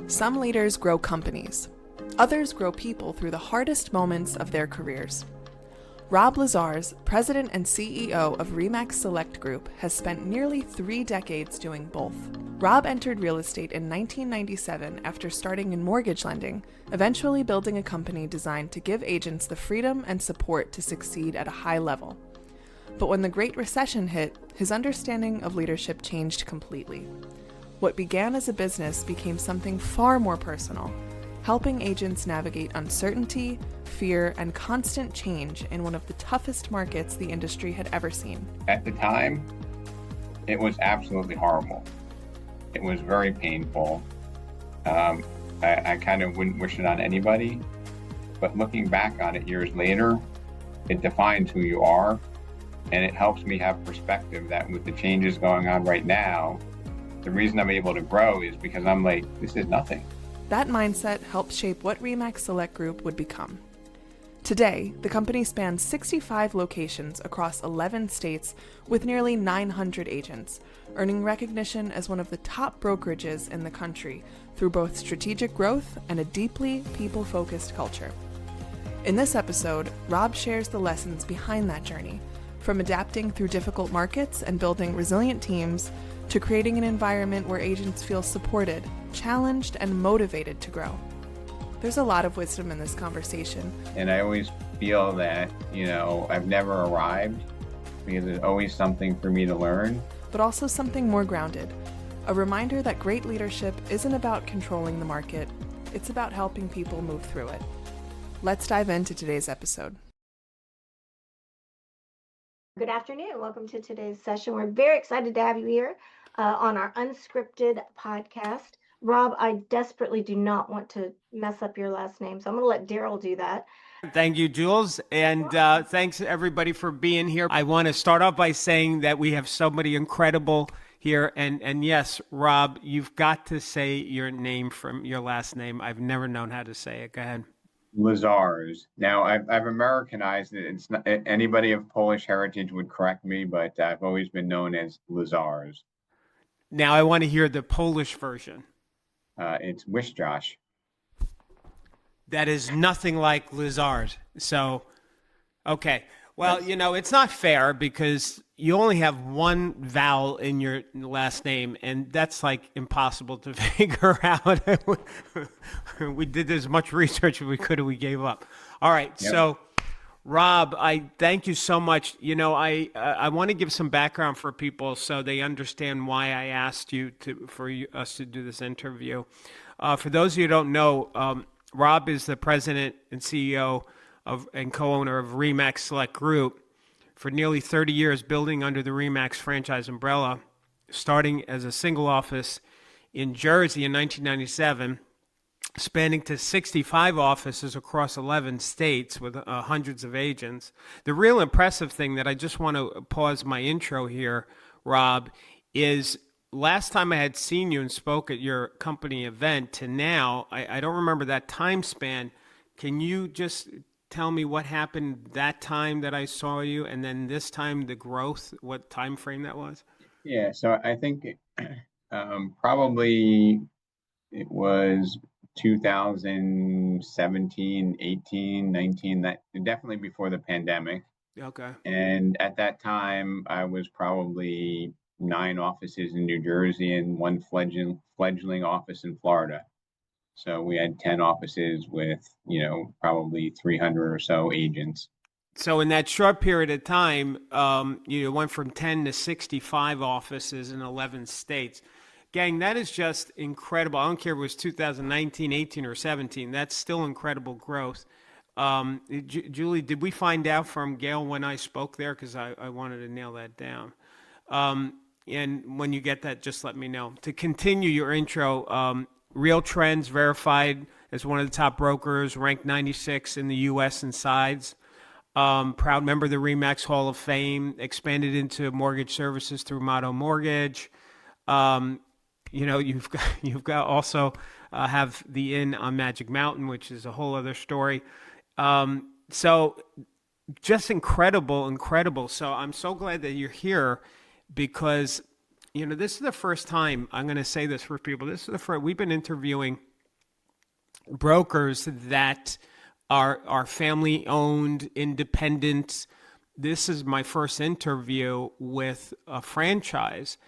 Some leaders grow companies. Others grow people through the hardest moments of their careers. Rob Lyszczarz, president and CEO of RE/MAX Select Group, has spent nearly 3 decades doing both. Rob entered real estate in 1997 after starting in mortgage lending, eventually building a company designed to give agents the freedom and support to succeed at a high level. But when the Great Recession hit, his understanding of leadership changed completely. What began as a business became something far more personal, helping agents navigate uncertainty, fear, and constant change in one of the toughest markets the industry had ever seen. At the time, it was absolutely horrible. It was very painful. I kind of wouldn't wish it on anybody, but looking back on it years later, it defines who you are, and it helps me have perspective that with the changes going on right now, the reason I'm able to grow is because I'm like, this is nothing. That mindset helped shape what RE/MAX Select Group would become. Today, the company spans 65 locations across 11 states with nearly 900 agents, earning recognition as one of the top brokerages in the country through both strategic growth and a deeply people-focused culture. In this episode, Rob shares the lessons behind that journey, from adapting through difficult markets and building resilient teams to creating an environment where agents feel supported, challenged, and motivated to grow. There's a lot of wisdom in this conversation. And I always feel that, I've never arrived because there's always something for me to learn. But also something more grounded. A reminder that great leadership isn't about controlling the market, it's about helping people move through it. Let's dive into today's episode. Good afternoon. Welcome to today's session. We're very excited to have you here on our Unscripted podcast. Rob, I desperately do not want to mess up your last name, so I'm going to let Darryl do that. Thank you, Jules, and thanks everybody for being here. I want to start off by saying that we have somebody incredible here, and yes, Rob, you've got to say your name from your last name. I've never known how to say it. Go ahead. Lyszczarz. Now, I've Americanized it. It's not, anybody of Polish heritage would correct me, but I've always been known as Lyszczarz. Now, I want to hear the Polish version. It's Lyszczarz. That is nothing like Lyszczarz. So, okay. Well, it's not fair because you only have one vowel in your last name, and that's like impossible to figure out. We did as much research as we could, and we gave up. All right. Yep. So, Rob, I thank you so much. I want to give some background for people so they understand why I asked you for us to do this interview. For those of you who don't know, Rob is the president and CEO and co-owner of RE/MAX Select Group for nearly 30 years, building under the RE/MAX franchise umbrella, starting as a single office in Jersey in 1997, spanning to 65 offices across 11 states with hundreds of agents. The real impressive thing that I just want to pause my intro here, Rob, is last time I had seen you and spoke at your company event to now, I don't remember that time span. Can you just tell me what happened that time that I saw you, and then this time the growth, what time frame that was? Yeah, so I think probably it was 2017, 18, 19, that definitely before the pandemic. Okay. And at that time, I was probably 9 offices in New Jersey and one fledgling office in Florida. So we had 10 offices with, probably 300 or so agents. So in that short period of time, you went from 10 to 65 offices in 11 states. Gang, that is just incredible. I don't care if it was 2019, 18, or 17. That's still incredible growth. Julie, did we find out from Gail when I spoke there? Because I wanted to nail that down. And when you get that, just let me know. To continue your intro, Real Trends verified as one of the top brokers, ranked 96 in the U.S. and sides. Proud member of the RE/MAX Hall of Fame, expanded into mortgage services through Motto Mortgage. You've got also have the inn on Magic Mountain, which is a whole other story. So just incredible. So I'm so glad that you're here because this is the first time I'm going to say this for people. This is the first we've been interviewing brokers that are family owned, independent. This is my first interview with a franchise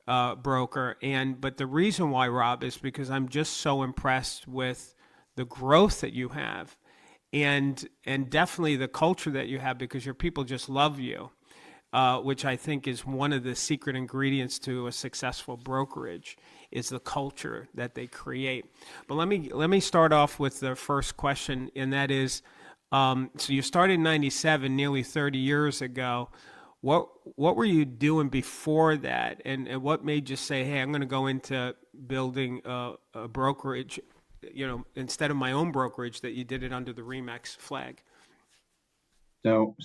broker. But the reason why, Rob, is because I'm just so impressed with the growth that you have and definitely the culture that you have, because your people just love you, which I think is one of the secret ingredients to a successful brokerage, is the culture that they create. But let me start off with the first question, and that is, so you started in 97, nearly 30 years ago. What were you doing before that, and what made you say, hey, I'm going to go into building a brokerage, instead of my own brokerage, that you did it under the RE/MAX flag? So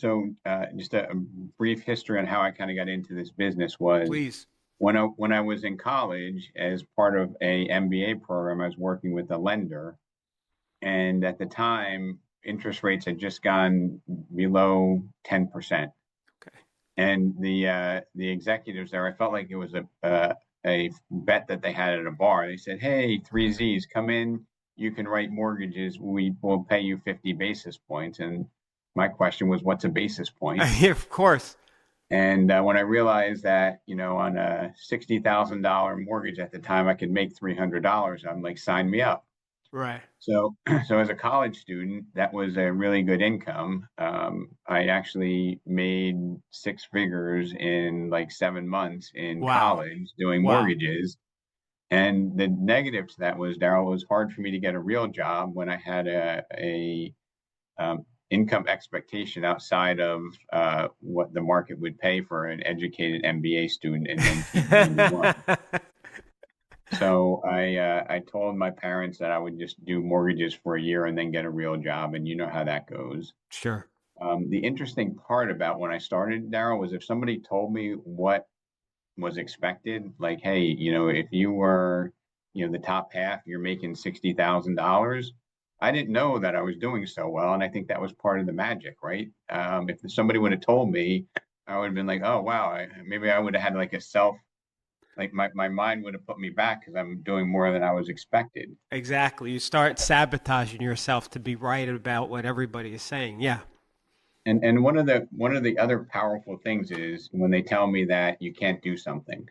just a brief history on how I kind of got into this business was, Please. When I was in college, as part of a MBA program, I was working with a lender, and at the time, interest rates had just gone below 10%. Okay. And the executives there, I felt like it was a bet that they had at a bar. They said, "Hey, 3Zs, come in. You can write mortgages. We will pay you 50 basis points." And my question was, what's a basis point? Of course. And when I realized that, on a $60,000 mortgage at the time, I could make $300, I'm like, sign me up. Right. So as a college student, that was a really good income. I actually made six figures in like 7 months in college doing mortgages. And the negative to that was, Darryl, it was hard for me to get a real job when I had a income expectation outside of what the market would pay for an educated MBA student in 1991. So I told my parents that I would just do mortgages for a year and then get a real job, and you know how that goes. Sure. The interesting part about when I started, Darryl, was if somebody told me what was expected, like, hey, if you were, the top half, you're making $60,000. I didn't know that I was doing so well, and I think that was part of the magic, right? If somebody would have told me, I would have been like, oh wow, maybe I would have had like my mind would have put me back because I'm doing more than I was expected. Exactly. You start sabotaging yourself to be right about what everybody is saying. Yeah. And one of the other powerful things is when they tell me that you can't do something,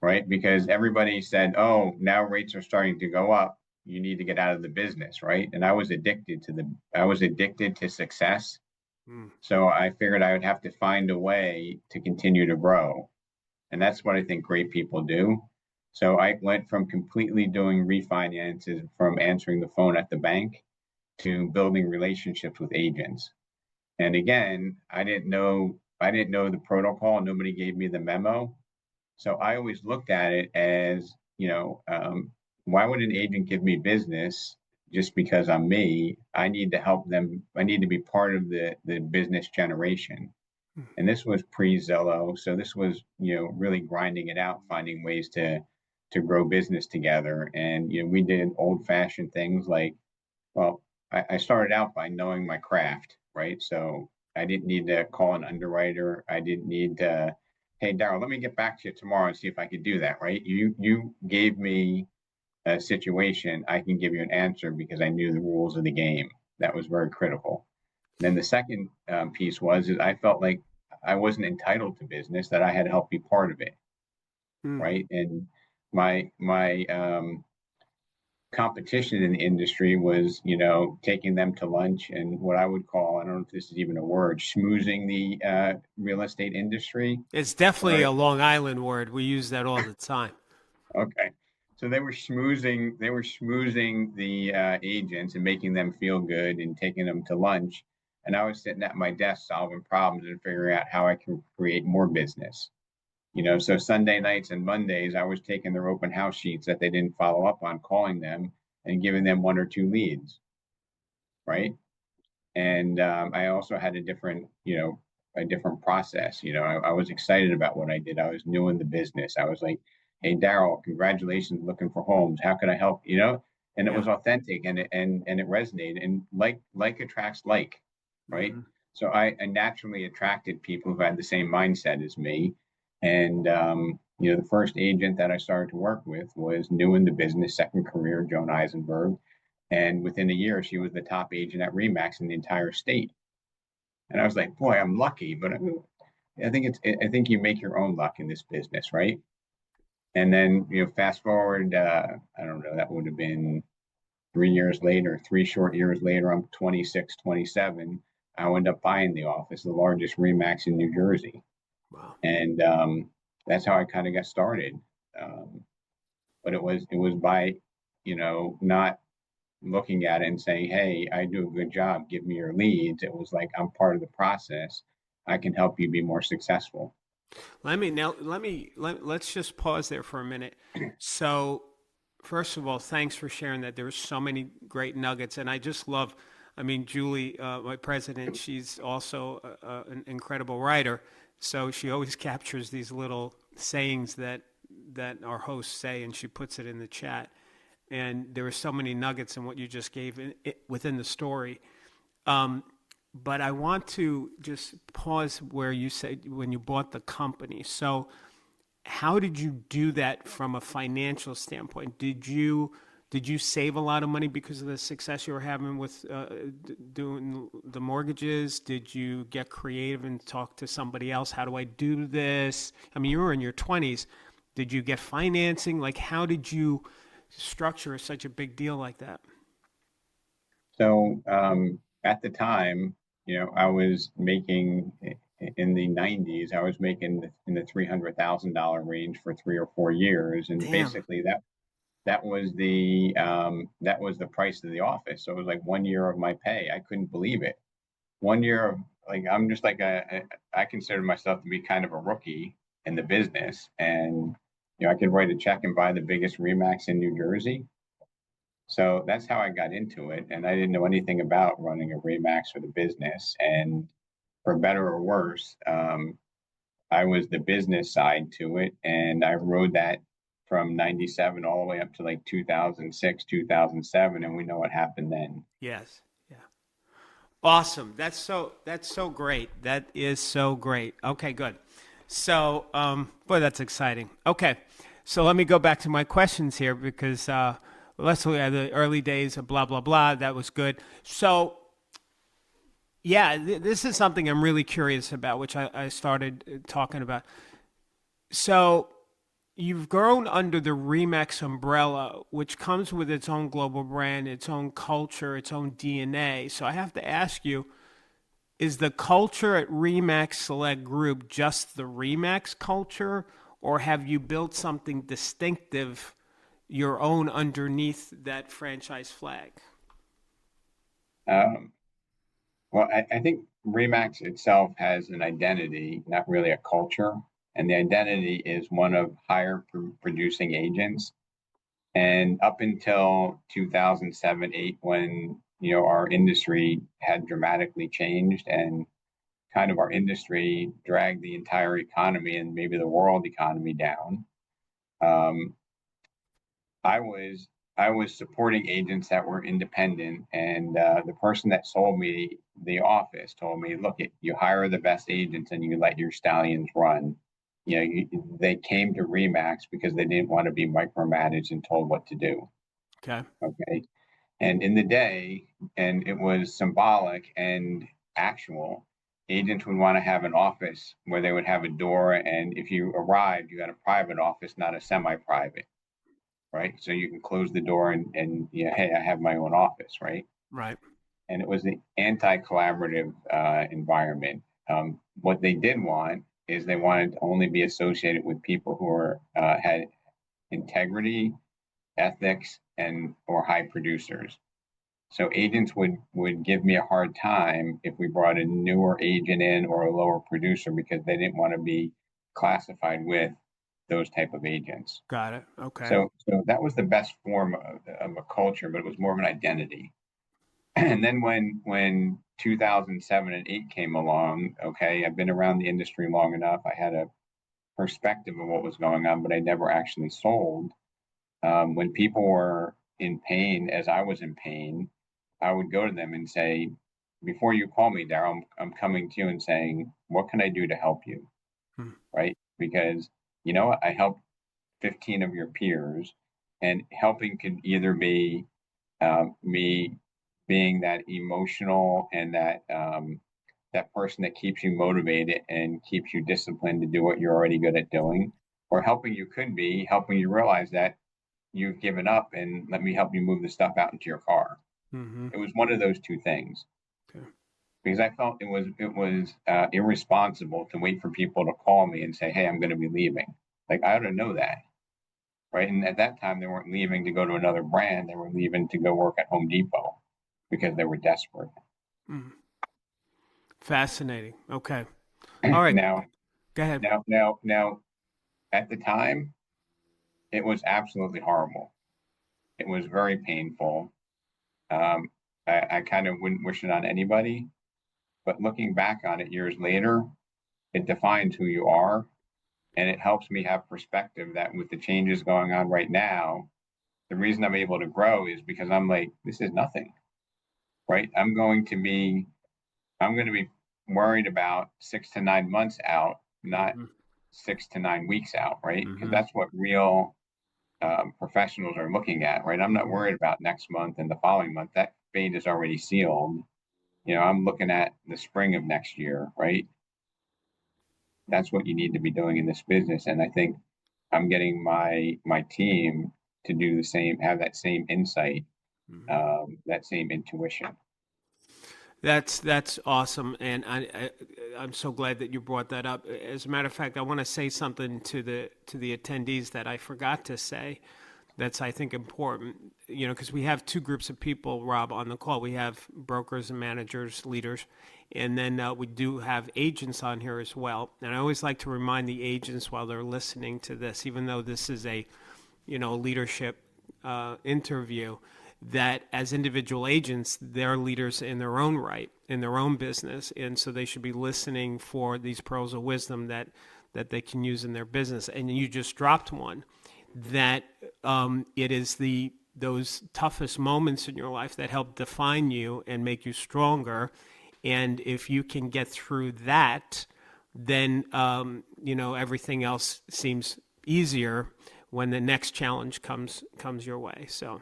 right? Because everybody said, oh, now rates are starting to go up, you need to get out of the business, right? And I was addicted to success. So I figured I would have to find a way to continue to grow. And that's what I think great people do. So I went from completely doing refinances, from answering the phone at the bank, to building relationships with agents. And again, I didn't know the protocol. Nobody gave me the memo. So I always looked at it as, why would an agent give me business just because I'm me? I need to help them. I need to be part of the business generation. And this was pre-Zillow. So this was, really grinding it out, finding ways to grow business together. And, we did old fashioned things like, well, I started out by knowing my craft, right? So I didn't need to call an underwriter. I didn't need to, hey, Darryl, let me get back to you tomorrow and see if I could do that, right? You gave me a situation, I can give you an answer because I knew the rules of the game. That was very critical. Then the second piece is I felt like I wasn't entitled to business, that I had to help be part of it, right? And my competition in the industry was, taking them to lunch and what I would call, I don't know if this is even a word, schmoozing the real estate industry. It's definitely a Long Island word. We use that all the time. Okay. So they were schmoozing the agents and making them feel good and taking them to lunch. And I was sitting at my desk solving problems and figuring out how I can create more business. So Sunday nights and Mondays, I was taking their open house sheets that they didn't follow up on, calling them and giving them 1 or 2 leads, right? And I also had a different process. I was excited about what I did. I was new in the business. I was like, hey, Darryl, congratulations, looking for homes. How can I help? And it was authentic and it resonated. And like attracts like, right? So I naturally attracted people who had the same mindset as me. And, the first agent that I started to work with was new in the business, second career, Joan Eisenberg. And within a year, she was the top agent at Remax in the entire state. And I was like, boy, I'm lucky, but I think you make your own luck in this business, right? And then, fast forward, I don't know, that would have been 3 years later, 3 short years later, I'm 26, 27. I wound up buying the office, the largest Remax in New Jersey. Wow. And that's how I kind of got started. But it was by, not looking at it and saying, hey, I do a good job, give me your leads. It was like, I'm part of the process. I can help you be more successful. Let's just pause there for a minute. So, first of all, thanks for sharing that. There were so many great nuggets, and I just love. I mean, Julie, my president, she's also an incredible writer, so she always captures these little sayings that our hosts say, and she puts it in the chat. And there were so many nuggets in what you just gave within the story. But I want to just pause where you said when you bought the company. So how did you do that from a financial standpoint? Did you save a lot of money because of the success you were having with doing the mortgages? Did you get creative and talk to somebody else? How do I do this? I mean, you were in your 20s. Did you get financing? Like, how did you structure such a big deal like that? So at the time, I was making in the 90s, I was making in the $300,000 range for 3 or 4 years. And Damn. basically that was the price of the office. So it was like 1 year of my pay. I couldn't believe it. 1 year of I'm just like I consider myself to be kind of a rookie in the business. And, I could write a check and buy the biggest Remax in New Jersey. So that's how I got into it. And I didn't know anything about running a Remax or the business. And for better or worse, I was the business side to it. And I rode that from 97 all the way up to like 2006, 2007. And we know what happened then. Yes. Yeah. Awesome. That's so great. That is so great. Okay, good. So, boy, that's exciting. Okay. So let me go back to my questions here because, let's look at the early days of blah, blah, blah. That was good. So, yeah, this is something I'm really curious about, which I started talking about. So you've grown under the Remax umbrella, which comes with its own global brand, its own culture, its own DNA. So I have to ask you, is the culture at Remax Select Group just the Remax culture, or have you built something distinctive your own underneath that franchise flag? Well, I think Remax itself has an identity, not really a culture. And the identity is one of higher producing agents. And up until 2007, 8, when, our industry had dramatically changed and kind of our industry dragged the entire economy and maybe the world economy down. I was supporting agents that were independent, and the person that sold me the office told me, "Look, you hire the best agents and you let your stallions run." They came to Remax because they didn't want to be micromanaged and told what to do. Okay. And in the day, and it was symbolic and actual, agents would want to have an office where they would have a door, and if you arrived, you had a private office, not a semi-private. Right. So you can close the door and hey, I have my own office. Right. Right. And it was the anti-collaborative environment. What they did want is they wanted to only be associated with people who had integrity, ethics, or high producers. So agents would give me a hard time if we brought a newer agent in or a lower producer because they didn't want to be classified with those type of agents. Got it. Okay. So that was the best form of a culture, but it was more of an identity. And then when 2007 and 8 came along, okay, I've been around the industry long enough. I had a perspective of what was going on, but I never actually sold. When people were in pain, as I was in pain, I would go to them and say, before you call me, Darryl, I'm coming to you and saying, what can I do to help you? Right. because you know what? I helped 15 of your peers, and helping could either be me being that emotional and that person that keeps you motivated and keeps you disciplined to do what you're already good at doing, or helping you could be helping you realize that you've given up and let me help you move the stuff out into your car. Mm-hmm. It was one of those two things. Okay. Because I felt it was irresponsible to wait for people to call me and say, "Hey, I'm going to be leaving." Like I ought to know that, right? And at that time, they weren't leaving to go to another brand; they were leaving to go work at Home Depot because they were desperate. Mm. Fascinating. Okay. All right. Now, Go ahead. now, at the time, it was absolutely horrible. It was very painful. Um, I kind of wouldn't wish it on anybody, but looking back on it years later, it defines who you are. And it helps me have perspective that with the changes going on right now, the reason I'm able to grow is because I'm like, this is nothing, right? I'm going to be worried about 6 to 9 months out, not Mm-hmm. 6 to 9 weeks out, right? Because Mm-hmm. that's what real professionals are looking at, right? I'm not worried about next month and the following month. That fate is already sealed. I'm looking at the spring of next year, right? That's what you need to be doing in this business. And I think I'm getting my team to do the same, have that same insight, that same intuition. That's awesome, and I'm so glad that you brought that up. As a matter of fact, I want to say something to the attendees that I forgot to say. That's, I think, important. Because we have two groups of people, Rob, on the call. We have brokers and managers, leaders, and then we do have agents on here as well. And I always like to remind the agents while they're listening to this, even though this is a leadership interview, that as individual agents, they're leaders in their own right, in their own business. And so they should be listening for these pearls of wisdom that they can use in their business. And you just dropped one, that it is those toughest moments in your life that help define you and make you stronger. And if you can get through that, then, everything else seems easier when the next challenge comes your way. So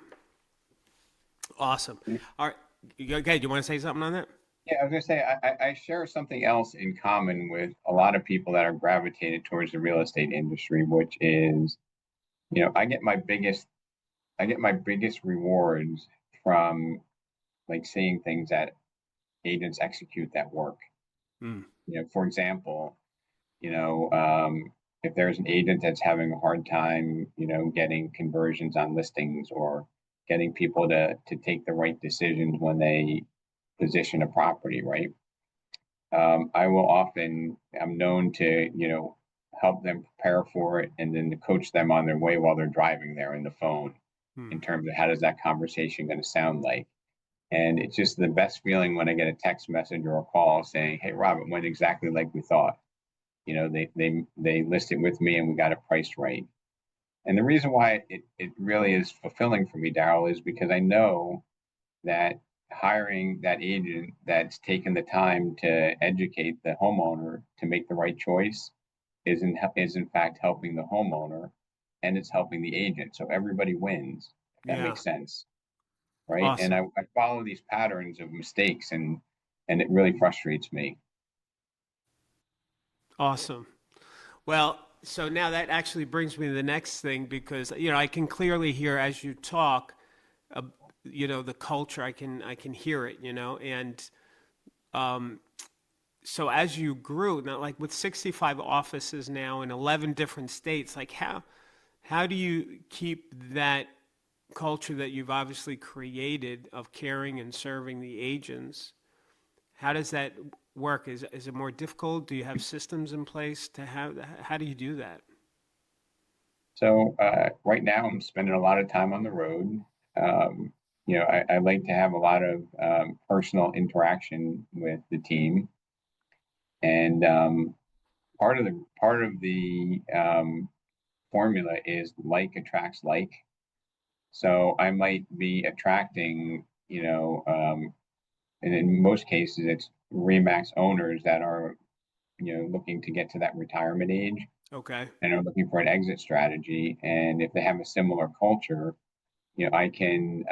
awesome. All right. Okay. Do you want to say something on that? Yeah, I was going to say, I share something else in common with a lot of people that are gravitated towards the real estate industry, which is, I get my biggest rewards from like seeing things that agents execute that work. Mm. For example, if there's an agent that's having a hard time, getting conversions on listings or getting people to take the right decisions when they position a property, right? I'm known to, help them prepare for it and then to coach them on their way while they're driving there in the phone in terms of how does that conversation going to sound like. And it's just the best feeling when I get a text message or a call saying, "Hey, Rob, it went exactly like we thought. They listed with me and we got it priced right." And the reason why it really is fulfilling for me, Darryl, is because I know that hiring that agent that's taken the time to educate the homeowner to make the right choice is in fact helping the homeowner, and it's helping the agent. So everybody wins, if that Yeah. makes sense, right? And Awesome. I follow these patterns of mistakes, and it really frustrates me. Awesome. Well, so now that actually brings me to the next thing, because I can clearly hear as you talk, the culture. I can hear it, and so as you grew, now like with 65 offices now in 11 different states, like how do you keep that culture that you've obviously created of caring and serving the agents? How does that work? Is it more difficult? Do you have systems in place to how do you do that? So right now, I'm spending a lot of time on the road. I like to have a lot of personal interaction with the team, and part of the formula is like attracts like. So I might be attracting, and in most cases, it's Remax owners that are, looking to get to that retirement age. Okay. and are looking for an exit strategy. And if they have a similar culture, I can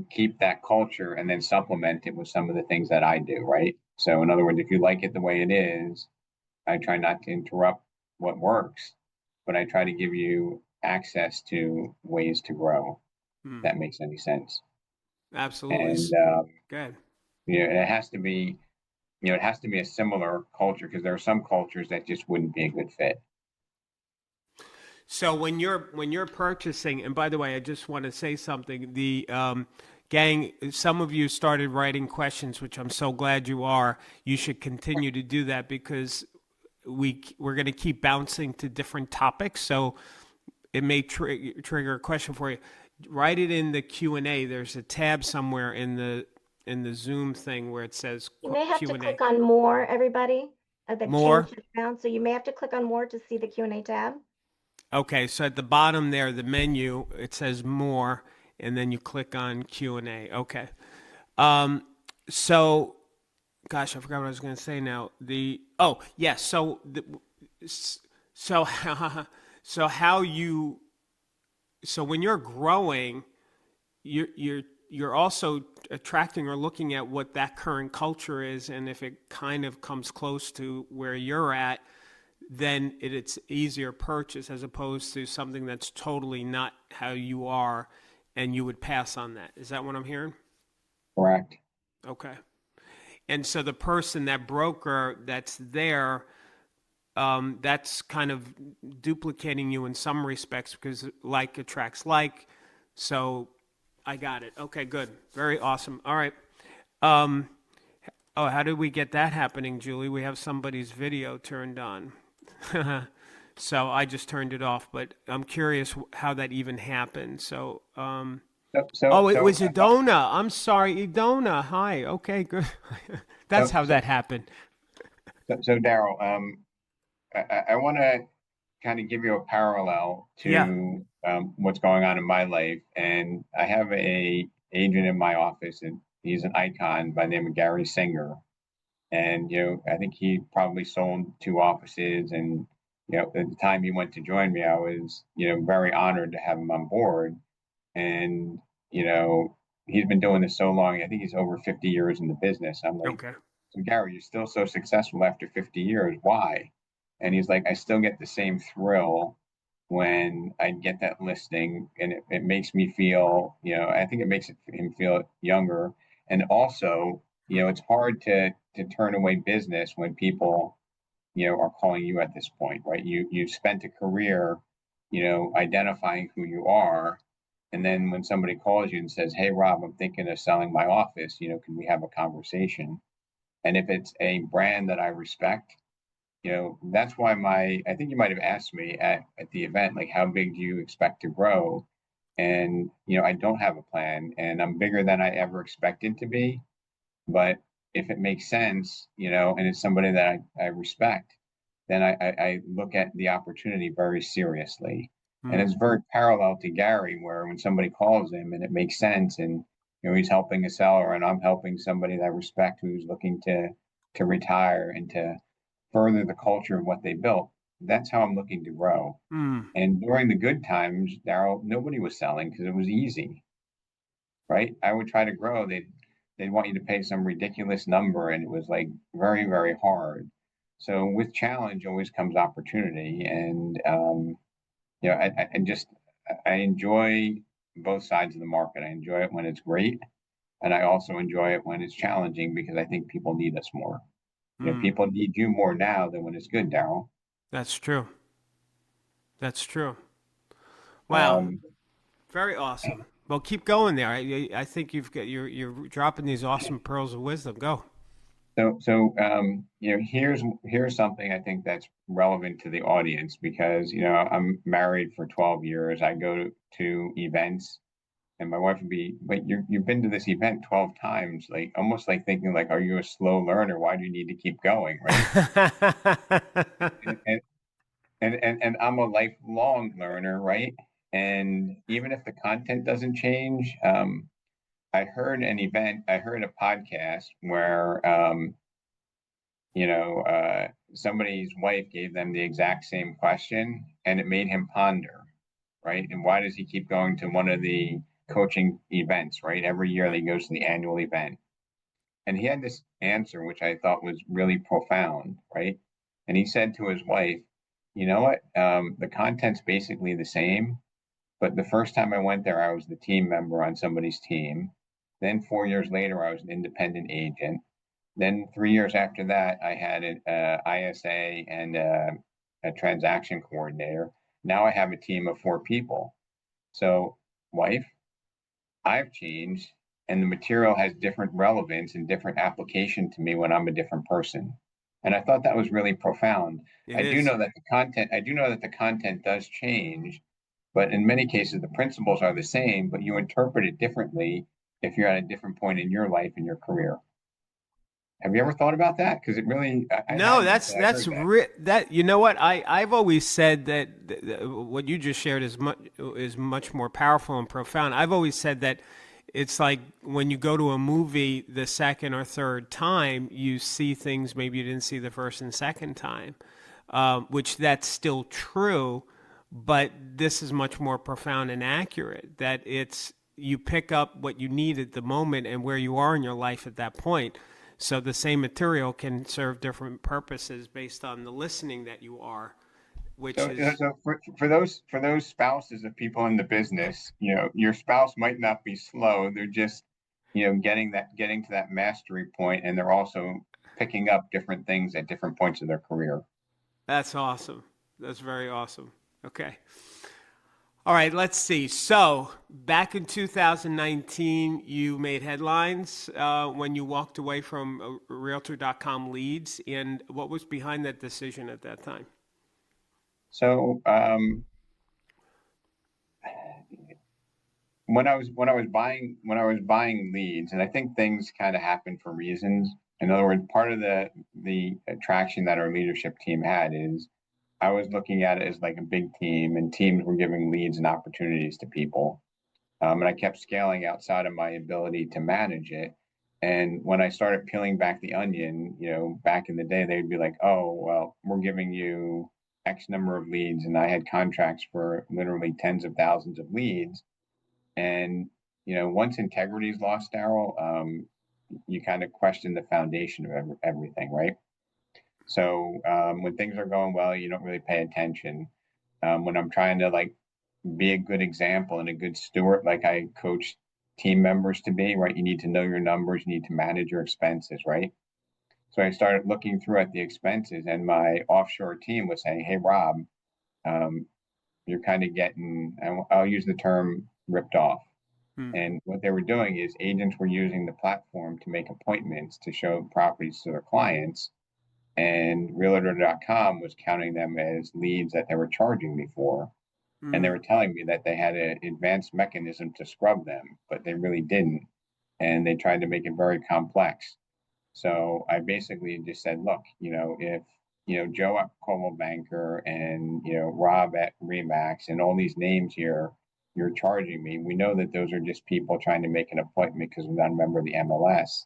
keep that culture and then supplement it with some of the things that I do, right? So in other words, if you like it the way it is, I try not to interrupt what works, but I try to give you access to ways to grow. If Hmm. that makes any sense. Absolutely. And Good. it has to be, it has to be a similar culture, because there are some cultures that just wouldn't be a good fit. So when you're purchasing, and by the way, I just want to say something. The gang, some of you started writing questions, which I'm so glad you are. You should continue to do that because we're going to keep bouncing to different topics. So it may trigger a question for you. Write it in the Q&A. There's a tab somewhere in the Zoom thing where it says You may have to Q&A. click on more, everybody. They've More. changed it around, so you may have to click on more to see the Q&A tab. Okay, so at the bottom there, the menu, it says more, and then you click on Q&A. Okay. Um, so, gosh, I forgot what I was going to say now. Yes. So, so how you, so when you're growing, you're also attracting or looking at what that current culture is, and if it kind of comes close to where you're at, then it's easier purchase as opposed to something that's totally not how you are, and you would pass on that. Is that what I'm hearing? Correct. Okay. And so the person, that broker that's there, that's kind of duplicating you in some respects because like attracts like. So I got it. Okay, good. Very awesome. All right. Oh, how did we get that happening, Julie? We have somebody's video turned on. So I just turned it off, but I'm curious how that even happened. So, it was Idona. I'm sorry, Idona. Hi. Okay, good. That's how that happened. So Darryl, I want to kind of give you a parallel Yeah. to what's going on in my life. And I have a agent in my office, and he's an icon by the name of Gary Singer. And I think he probably sold 2 offices. And at the time he went to join me, I was very honored to have him on board. And he's been doing this so long. I think he's over 50 years in the business. I'm like, Okay. so Gary, you're still so successful after 50 years. Why? And he's like, I still get the same thrill when I get that listing, and it makes me feel, I think it makes him feel younger. And also, it's hard to turn away business when people, are calling you at this point, right? You've spent a career, identifying who you are. And then when somebody calls you and says, hey, Rob, I'm thinking of selling my office, can we have a conversation? And if it's a brand that I respect, that's why I think you might have asked me at the event, like, how big do you expect to grow? And, I don't have a plan, and I'm bigger than I ever expected to be. But if it makes sense, and it's somebody that I respect, then I look at the opportunity very seriously. And Hmm. it's very parallel to Gary, where when somebody calls him and it makes sense, and he's helping a seller, and I'm helping somebody that I respect who's looking to retire and to further the culture of what they built. That's how I'm looking to grow. Hmm. And during the good times, Darryl, nobody was selling because it was easy, right? I would try to grow. They'd want you to pay some ridiculous number, and it was like very, very hard. So with challenge always comes opportunity. And I enjoy both sides of the market. I enjoy it when it's great, and I also enjoy it when it's challenging, because I think people need us more. Hmm. People need you more now than when it's good, Darryl. That's true. That's true. Wow. Um, Very awesome. Well, keep going there. I think you're dropping these awesome pearls of wisdom. Go. here's something I think that's relevant to the audience, because I'm married for 12 years. I go to events, and my wife would be, but you've been to this event 12 times, like almost like thinking like, are you a slow learner? Why do you need to keep going, right? And and I'm a lifelong learner, right? And even if the content doesn't change, I heard a podcast where, somebody's wife gave them the exact same question, and it made him ponder, right? And why does he keep going to one of the coaching events, right? Every year he goes to the annual event. And he had this answer, which I thought was really profound, right? And he said to his wife, you know what? The content's basically the same, but the first time I went there, I was the team member on somebody's team. Then 4 years later, I was an independent agent. Then 3 years after that, I had an ISA and a transaction coordinator. Now I have a team of 4 people. So, wife, I've changed, and the material has different relevance and different application to me when I'm a different person. And I thought that was really profound. I do know that the content does change, but in many cases the principles are the same, but you interpret it differently if you're at a different point in your life and your career. Have you ever thought about that? Because it really no, that you know what, I've always said that what you just shared is much more powerful and profound. I've always said that it's like when you go to a movie the second or third time, you see things maybe you didn't see the first and second time, which that's still true, but this is much more profound and accurate. That it's you pick up what you need at the moment and where you are in your life at that point. So the same material can serve different purposes based on the listening that you are, so for those spouses of people in the business, your spouse might not be slow. They're just, getting to that mastery point, and they're also picking up different things at different points of their career. That's awesome. That's very awesome. Okay. All right, let's see. So back in 2019, you made headlines when you walked away from Realtor.com leads. And what was behind that decision at that time? So when I was buying leads, and I think things kind of happen for reasons. In other words, part of the attraction that our leadership team had is I was looking at it as like a big team, and teams were giving leads and opportunities to people. And I kept scaling outside of my ability to manage it. And when I started peeling back the onion, back in the day, they'd be like, oh, well, we're giving you X number of leads. And I had contracts for literally tens of thousands of leads. And, once integrity is lost, Darryl, you kind of question the foundation of everything, right? So when things are going well, you don't really pay attention. When I'm trying to be a good example and a good steward, like I coach team members to be, right? You need to know your numbers, you need to manage your expenses, right? So I started looking through at the expenses, and my offshore team was saying, hey, Rob, you're kind of getting, I'll use the term ripped off. And what they were doing is agents were using the platform to make appointments to show properties to their clients. And Realtor.com was counting them as leads that they were charging me for. And they were telling me that they had an advanced mechanism to scrub them, but they really didn't. And they tried to make it very complex. So I basically just said, look, if, Joe at Coldwell Banker and, Rob at Remax and all these names here, you're charging me. We know that those are just people trying to make an appointment because we're not a member of the MLS.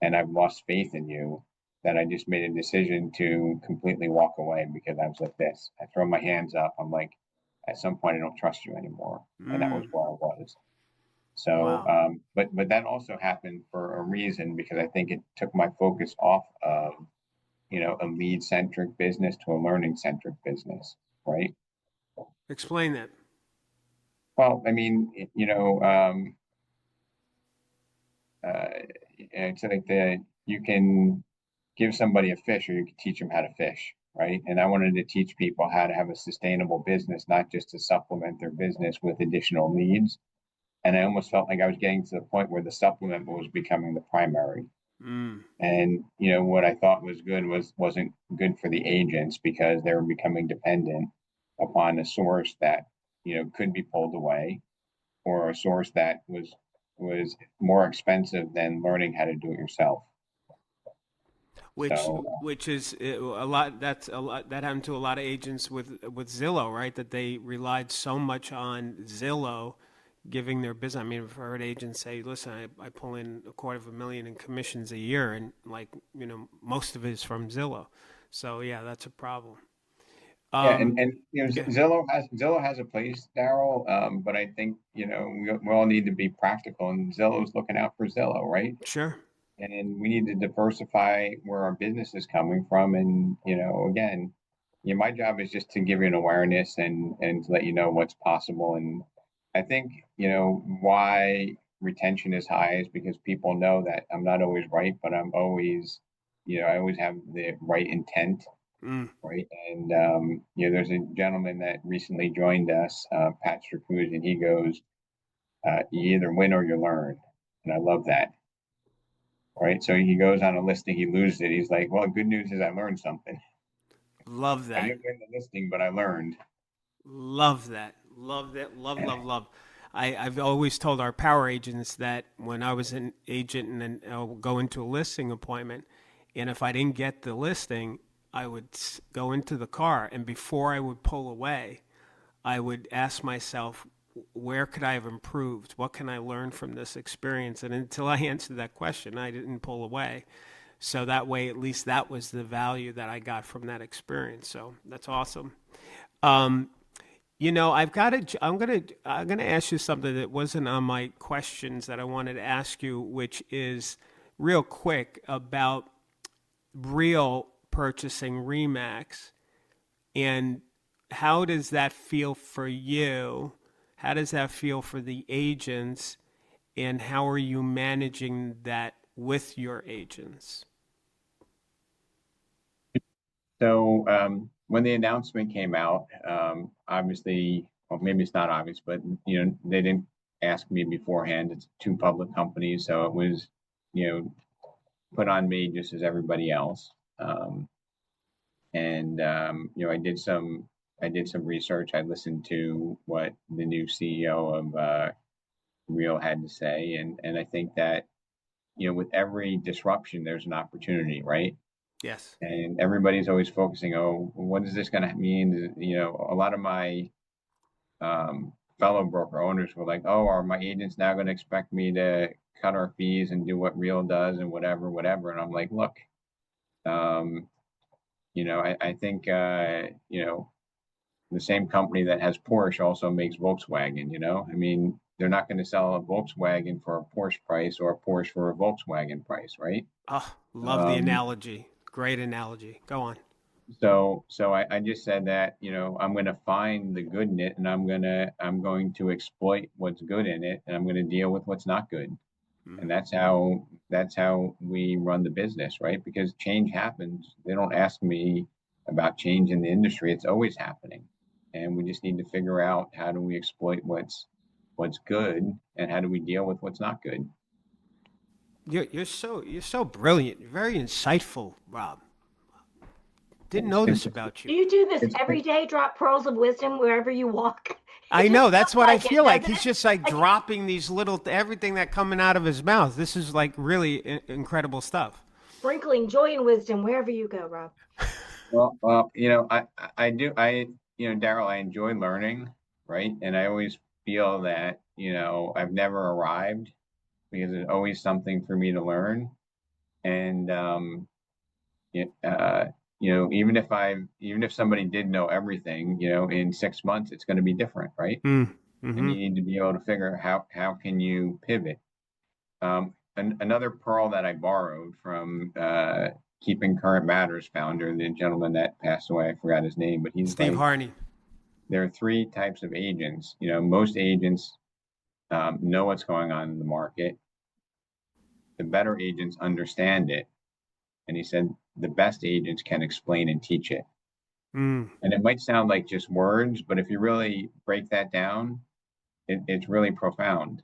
And I've lost faith in you, that I just made a decision to completely walk away because I was like this. I throw my hands up. I'm like, at some point, I don't trust you anymore. And that was where I was. So, wow. But that also happened for a reason, because I think it took my focus off of, a lead-centric business to a learning-centric business, right? Explain that. Well, I mean, it's like you can give somebody a fish, or you can teach them how to fish, right? And I wanted to teach people how to have a sustainable business, not just to supplement their business with additional leads. And I almost felt like I was getting to the point where the supplement was becoming the primary. And what I thought was good wasn't good for the agents, because they were becoming dependent upon a source that could be pulled away, or a source that was more expensive than learning how to do it yourself. Which is a lot. That's a lot that happened to a lot of agents with Zillow, right? That they relied so much on Zillow giving their business. I mean, I've heard agents say, "Listen, I pull in $250,000 in commissions a year, and most of it is from Zillow." So yeah, that's a problem. Yeah, and Yeah, Zillow has a place, Darryl. But I think we all need to be practical, and Zillow's looking out for Zillow, right? sure. And we need to diversify where our business is coming from. And again, my job is just to give you an awareness and to let you know what's possible. And I think why retention is high is because people know that I'm not always right, but I'm always, I always have the right intent. Mm, Right. And, there's a gentleman that recently joined us, Pat Stracuz, and he goes, you either win or you learn. And I love that. Right. So he goes on a listing, he loses it. He's like, well, good news is I learned something. love I that. didn't win the listing, but I learned. Love that. Love that. Love, love, love. I've always told our power agents that when I was an agent and then I would go into a listing appointment, and if I didn't get the listing, I would go into the car, and before I would pull away, I would ask myself, where could I have improved? What can I learn from this experience? And until I answered that question, I didn't pull away. So that way, at least that was the value that I got from that experience. So that's awesome. Um, I'm gonna ask you something that wasn't on my questions that I wanted to ask you, which is real quick about Real purchasing Remax, and how does that feel for you? How does that feel for the agents, and how are you managing that with your agents? So when the announcement came out, obviously, well, maybe it's not obvious, but they didn't ask me beforehand. It's two public companies, so it was, you know, put on me just as everybody else. And I did some research. I listened to what the new CEO of Real had to say, and I think that with every disruption, there's an opportunity, right? Yes. And everybody's always focusing, oh, what is this going to mean? A lot of my fellow broker owners were like, oh, are my agents now going to expect me to cut our fees and do what Real does and whatever, whatever? And I'm like, look, um, I think, the same company that has Porsche also makes Volkswagen, I mean, they're not going to sell a Volkswagen for a Porsche price or a Porsche for a Volkswagen price, right? Oh, love the Um, analogy. Great analogy. Go on. so I just said that, I'm going to find the good in it, and I'm going to exploit what's good in it, and I'm going to deal with what's not good. And that's how we run the business, right? Because change happens. They don't ask me about change in the industry. It's always happening. And we just need to figure out, how do we exploit what's good, and how do we deal with what's not good. You're so brilliant. You're very insightful, Rob. Didn't It's, know it's, this about Do you. you do this it's, every day? Drop pearls of wisdom wherever you walk? It I just know. That's feels what I like it, feel like. doesn't He's it? just like Like, dropping these little everything that coming out of his mouth. This is like really incredible stuff. sprinkling joy and wisdom wherever you go, Rob. well, I do, Darryl, I enjoy learning, right? And I always feel that, I've never arrived, because there's always something for me to learn. And, it, even if somebody did know everything, in 6 months, it's going to be different, right? Mm, And mm-hmm. you need to be able to figure how can you pivot. Another pearl that I borrowed from Keeping Current Matters founder, the gentleman that passed away, I forgot his name, but he's Steve like, Harney. there are three types of agents. Most agents know what's going on in the market. The better agents understand it. And he said the best agents can explain and teach it. Mm. And it might sound like just words, but if you really break that down, it's really profound,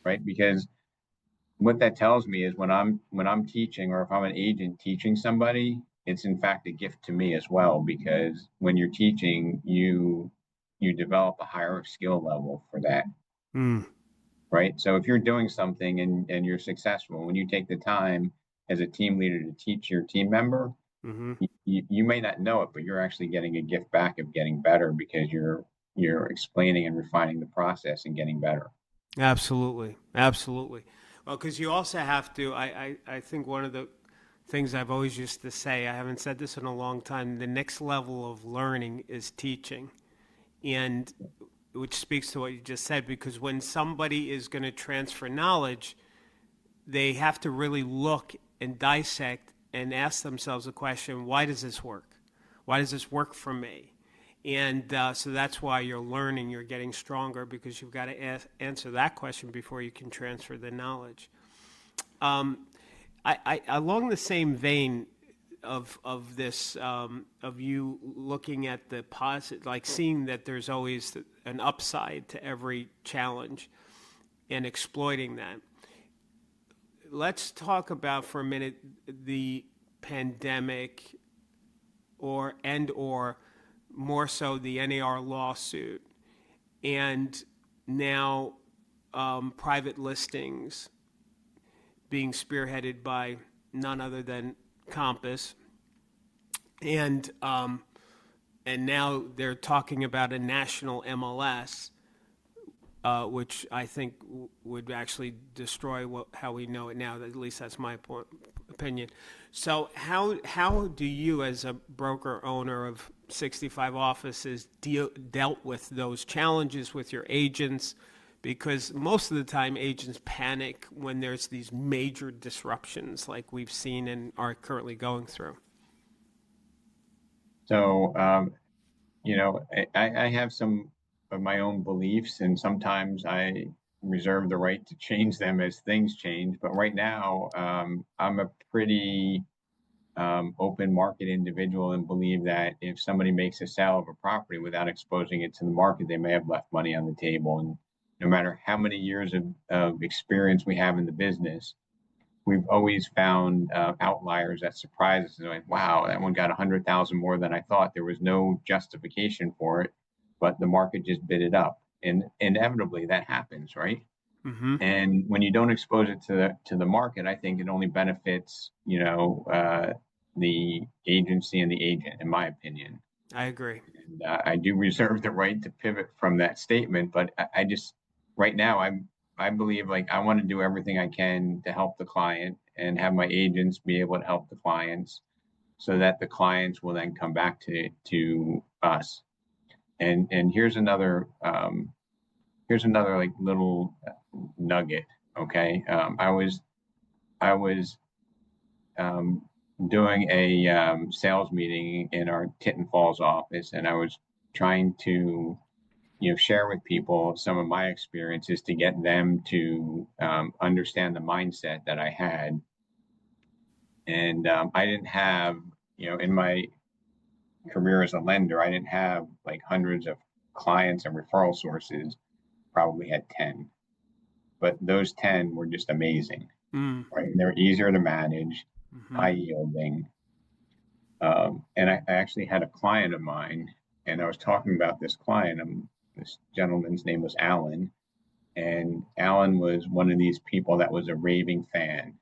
right? Because what that tells me is, when I'm teaching, or if I'm an agent teaching somebody, it's in fact a gift to me as well, because when you're teaching, you develop a higher skill level for that, Mm. right? So if you're doing something and you're successful, when you take the time as a team leader to teach your team member, Mm-hmm. you may not know it, but you're actually getting a gift back of getting better, because you're explaining and refining the process and getting better. Absolutely. Absolutely. Well, because you also have to, I think one of the things I've always used to say. I haven't said this in a long time. The next level of learning is teaching, and which speaks to what you just said, because when somebody is going to transfer knowledge, they have to really look and dissect and ask themselves a question: why does this work? Why does this work for me? And so that's why you're learning, you're getting stronger, because you've got to answer that question before you can transfer the knowledge. I along the same vein of this, of you looking at the positive, like seeing that there's always an upside to every challenge and exploiting that. Let's talk about for a minute the pandemic, or more so the NAR lawsuit, and now private listings being spearheaded by none other than Compass, and now they're talking about a national MLS, which I think would actually destroy how we know it now. At least that's my opinion. So how do you, as a broker owner of 65 offices, dealt with those challenges with your agents? Because most of the time agents panic when there's these major disruptions like we've seen and are currently going through. So, I have some of my own beliefs, and sometimes I reserve the right to change them as things change. But right now, I'm a pretty open market individual, and believe that if somebody makes a sale of a property without exposing it to the market, they may have left money on the table. And no matter how many years of experience we have in the business, we've always found outliers that surprise us. Like, wow, that one got 100,000 more than I thought. There was no justification for it, but the market just bid it up, and inevitably that happens, right? Mm-hmm. And when you don't expose it to the market, I think it only benefits the agency and the agent, in my opinion. I agree. And I do reserve the right to pivot from that statement, but I just right now I believe, like, I want to do everything I can to help the client and have my agents be able to help the clients, so that the clients will then come back to us. And here's another like little nugget. Okay. I was doing a sales meeting in our Tinton Falls office, and I was trying to share with people some of my experiences to get them to understand the mindset that I had. And I didn't have, in my career as a lender, I didn't have like hundreds of clients and referral sources. Probably had 10, but those 10 were just amazing. Right? And they're easier to manage, high yielding. And I actually had a client of mine, and I was talking about this client. This gentleman's name was Alan, and Alan was one of these people that was a raving fan.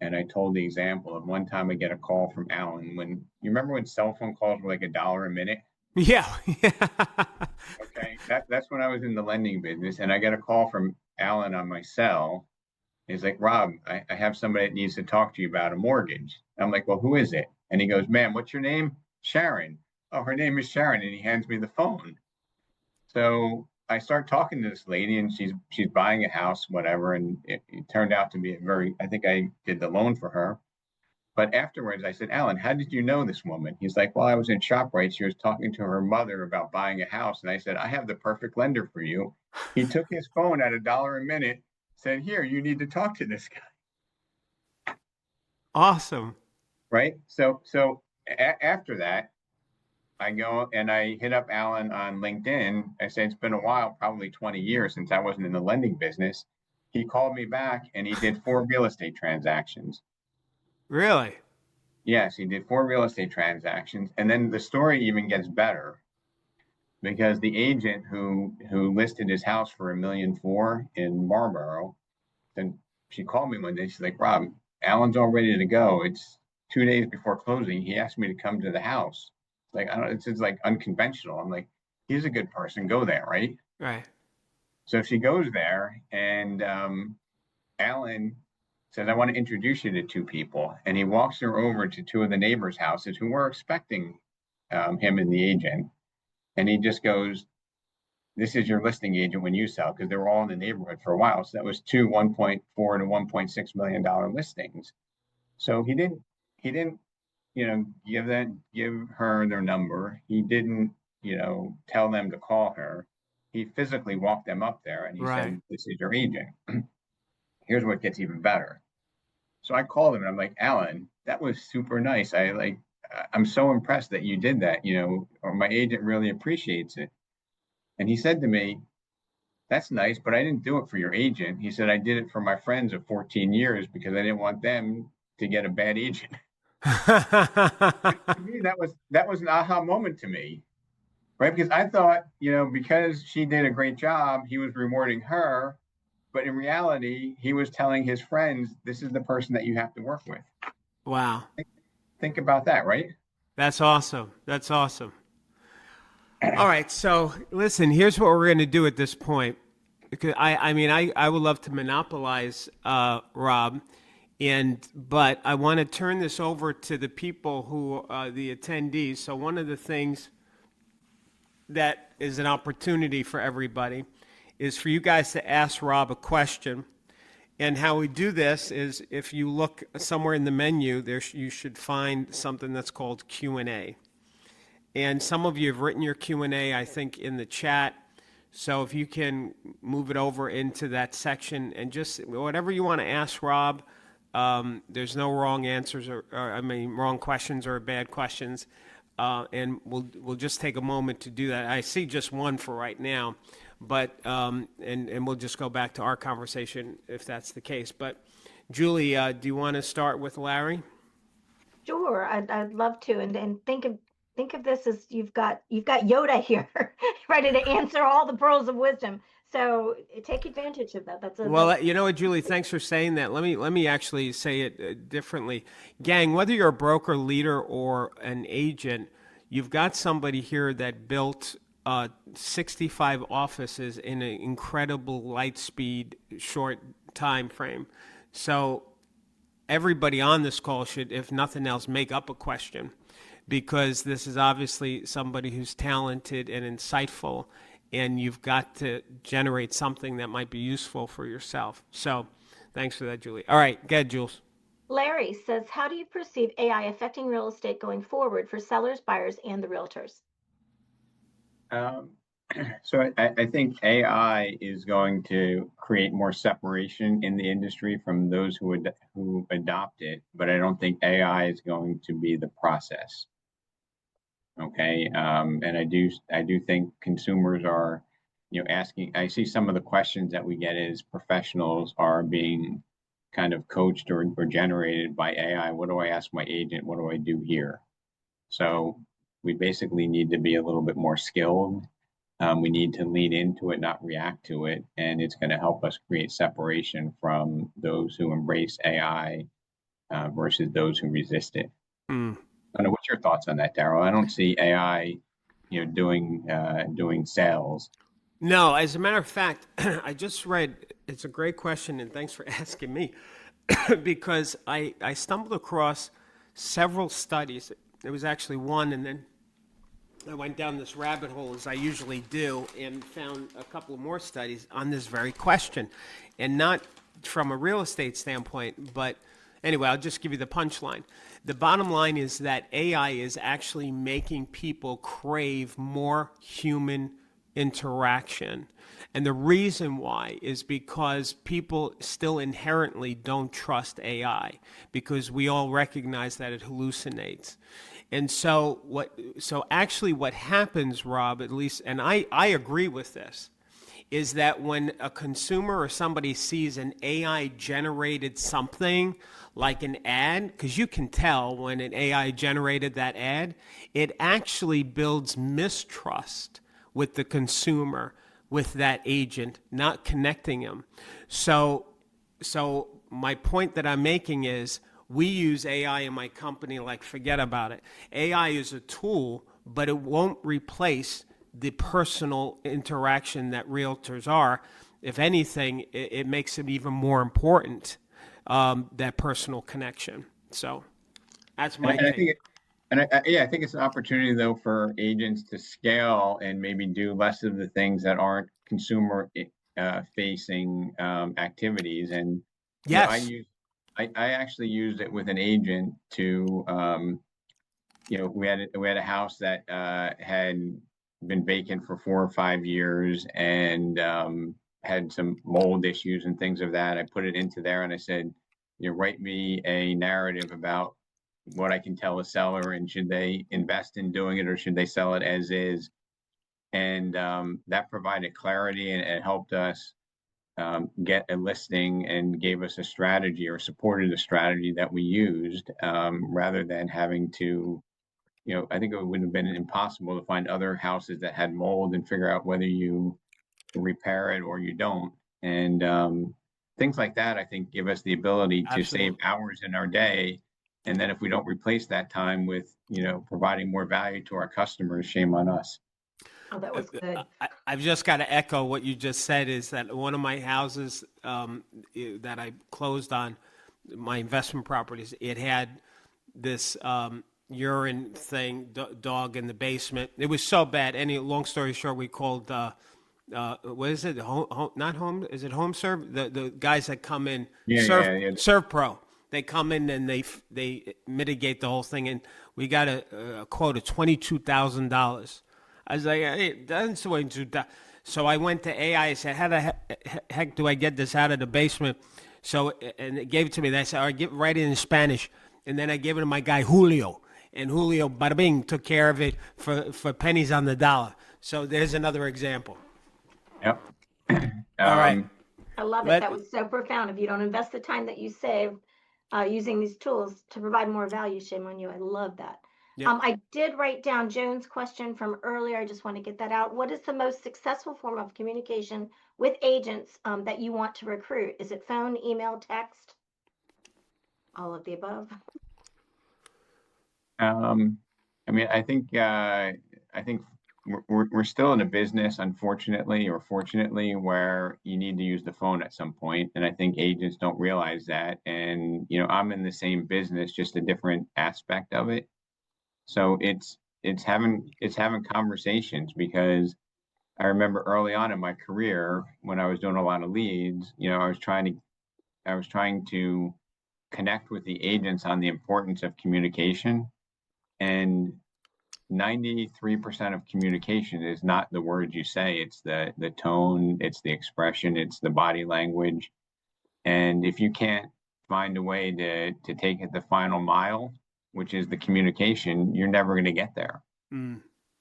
And I told the example of one time I get a call from Alan. When you remember when cell phone calls were like $1 a minute? Yeah. Okay, that's when I was in the lending business, and I get a call from Alan on my cell. He's like, Rob, I have somebody that needs to talk to you about a mortgage. I'm like, well, who is it? And he goes, ma'am, what's your name? Sharon. Oh, her name is Sharon. And he hands me the phone. So I start talking to this lady, and she's buying a house, whatever. And it turned out to be I think I did the loan for her. But afterwards, I said, Alan, how did you know this woman? He's like, well, I was in ShopRite. She was talking to her mother about buying a house. And I said, I have the perfect lender for you. He took his phone at $1 a minute, said, here, you need to talk to this guy. Awesome. Right? So after that, I go and I hit up Alan on LinkedIn. I said, it's been a while, probably 20 years since I wasn't in the lending business. He called me back, and he did 4 real estate transactions. Really? Yes, he did 4 real estate transactions. And then the story even gets better, because the agent who listed his house for $1.4 million in Marlboro, then she called me one day. She's like, Rob, Alan's all ready to go. It's 2 days before closing. He asked me to come to the house. Like, it's like unconventional. I'm like, he's a good person. Go there, right? Right. So she goes there, and Alan says, I want to introduce you to two people. And he walks her over to two of the neighbors' houses who were expecting him and the agent. And he just goes, this is your listing agent when you sell, because they were all in the neighborhood for a while. So that was two $1.4 to $1.6 million listings. So he didn't, give her their number. He didn't, tell them to call her. He physically walked them up there and he said, this is your agent. Here's what gets even better. So I called him and I'm like, Alan, that was super nice. I'm so impressed that you did that, or my agent really appreciates it. And he said to me, that's nice, but I didn't do it for your agent. He said, I did it for my friends of 14 years because I didn't want them to get a bad agent. To me, that was an aha moment to me, right? Because I thought, because she did a great job, he was rewarding her. But in reality, he was telling his friends, this is the person that you have to work with. Wow. Think about that, right? That's awesome. That's awesome. All right. So listen, here's what we're going to do at this point. Because I would love to monopolize Rob, but I want to turn this over to the people who are the attendees. So one of the things that is an opportunity for everybody is for you guys to ask Rob a question. And how we do this is if you look somewhere in the menu, you should find something that's called Q&A. And some of you have written your Q&A, I think, in the chat. So if you can move it over into that section and just whatever you want to ask Rob, there's no wrong answers wrong questions or bad questions. And we'll just take a moment to do that. I see just one for right now. But and we'll just go back to our conversation if that's the case. But Julie, do you want to start with Larry? Sure, I'd love to. And think of this as you've got Yoda here, ready to answer all the pearls of wisdom. So take advantage of that. Well, you know what, Julie, thanks for saying that. Let me actually say it differently. Gang, whether you're a broker, leader, or an agent, you've got somebody here that built 65 offices in an incredible light speed, short time frame. So everybody on this call should, if nothing else, make up a question, because this is obviously somebody who's talented and insightful, and you've got to generate something that might be useful for yourself. So thanks for that, Julie. All right, go ahead, Jules. Larry says, how do you perceive AI affecting real estate going forward for sellers, buyers, and the realtors? So I think AI is going to create more separation in the industry from those who adopt it, but I don't think AI is going to be the process. Okay, and I do think consumers are, asking. I see some of the questions that we get as professionals are being kind of coached or generated by AI. What do I ask my agent? What do I do here? So we basically need to be a little bit more skilled. We need to lean into it, not react to it. And it's going to help us create separation from those who embrace AI versus those who resist it. I don't know, what's your thoughts on that, Darryl? I don't see AI, doing sales. No, as a matter of fact, I just read, it's a great question, and thanks for asking me, because I stumbled across several studies. There was actually one, and then I went down this rabbit hole, as I usually do, and found a couple of more studies on this very question. And not from a real estate standpoint, but anyway, I'll just give you the punchline. The bottom line is that AI is actually making people crave more human interaction. And the reason why is because people still inherently don't trust AI, because we all recognize that it hallucinates. And so actually what happens, Rob, at least, and I agree with this, is that when a consumer or somebody sees an AI generated something like an ad, because you can tell when an AI generated that ad, it actually builds mistrust with the consumer, with that agent, not connecting them. So my point that I'm making is, we use AI in my company like forget about it. AI is a tool, but it won't replace the personal interaction that realtors are. If anything, it makes it even more important. that personal connection. So that's And, my and I take. think, yeah, I think it's an opportunity though for agents to scale and maybe do less of the things that aren't consumer facing activities. And Yes. I actually used it with an agent to we had a house that had been vacant for 4 or 5 years and had some mold issues and things of that. I put it into there and I said, write me a narrative about what I can tell a seller and should they invest in doing it or should they sell it as is? And that provided clarity and it helped us get a listing and gave us a strategy or supported a strategy that we used rather than having to, I think it would have been impossible to find other houses that had mold and figure out whether you repair it or you don't. And things like that, I think, give us the ability to save Absolutely. hours in our day. And then if we don't replace that time with, providing more value to our customers, shame on us. Oh, that was good. I've just got to echo what you just said is that one of my houses that I closed on, my investment properties, it had this urine thing, dog in the basement. It was so bad. Long story short, we called, what is it? Not home. Is it home serve? The guys that come in, Yeah. Serve Pro. They come in and they mitigate the whole thing. And we got a quote of $22,000. I was like, hey, that's $22,000. So I went to AI. I said, how the heck do I get this out of the basement? So, and it gave it to me. And I said, all right, write it in Spanish. And then I gave it to my guy, Julio. And Julio, bada bing, took care of it for pennies on the dollar. So there's another example. Yep. All right. I love it. That was so profound. If you don't invest the time that you save using these tools to provide more value, shame on you. I love that. Yeah. I did write down Joan's question from earlier. I just want to get that out. What is the most successful form of communication with agents that you want to recruit? Is it phone, email, text? All of the above. I think we're still in a business, unfortunately or fortunately, where you need to use the phone at some point, and I think agents don't realize that. And I'm in the same business, just a different aspect of it. So it's having conversations, because I remember early on in my career when I was doing a lot of leads, I was trying to connect with the agents on the importance of communication. And 93% of communication is not the words you say, it's the tone, it's the expression, it's the body language. And if you can't find a way to take it the final mile, which is the communication, you're never going to get there.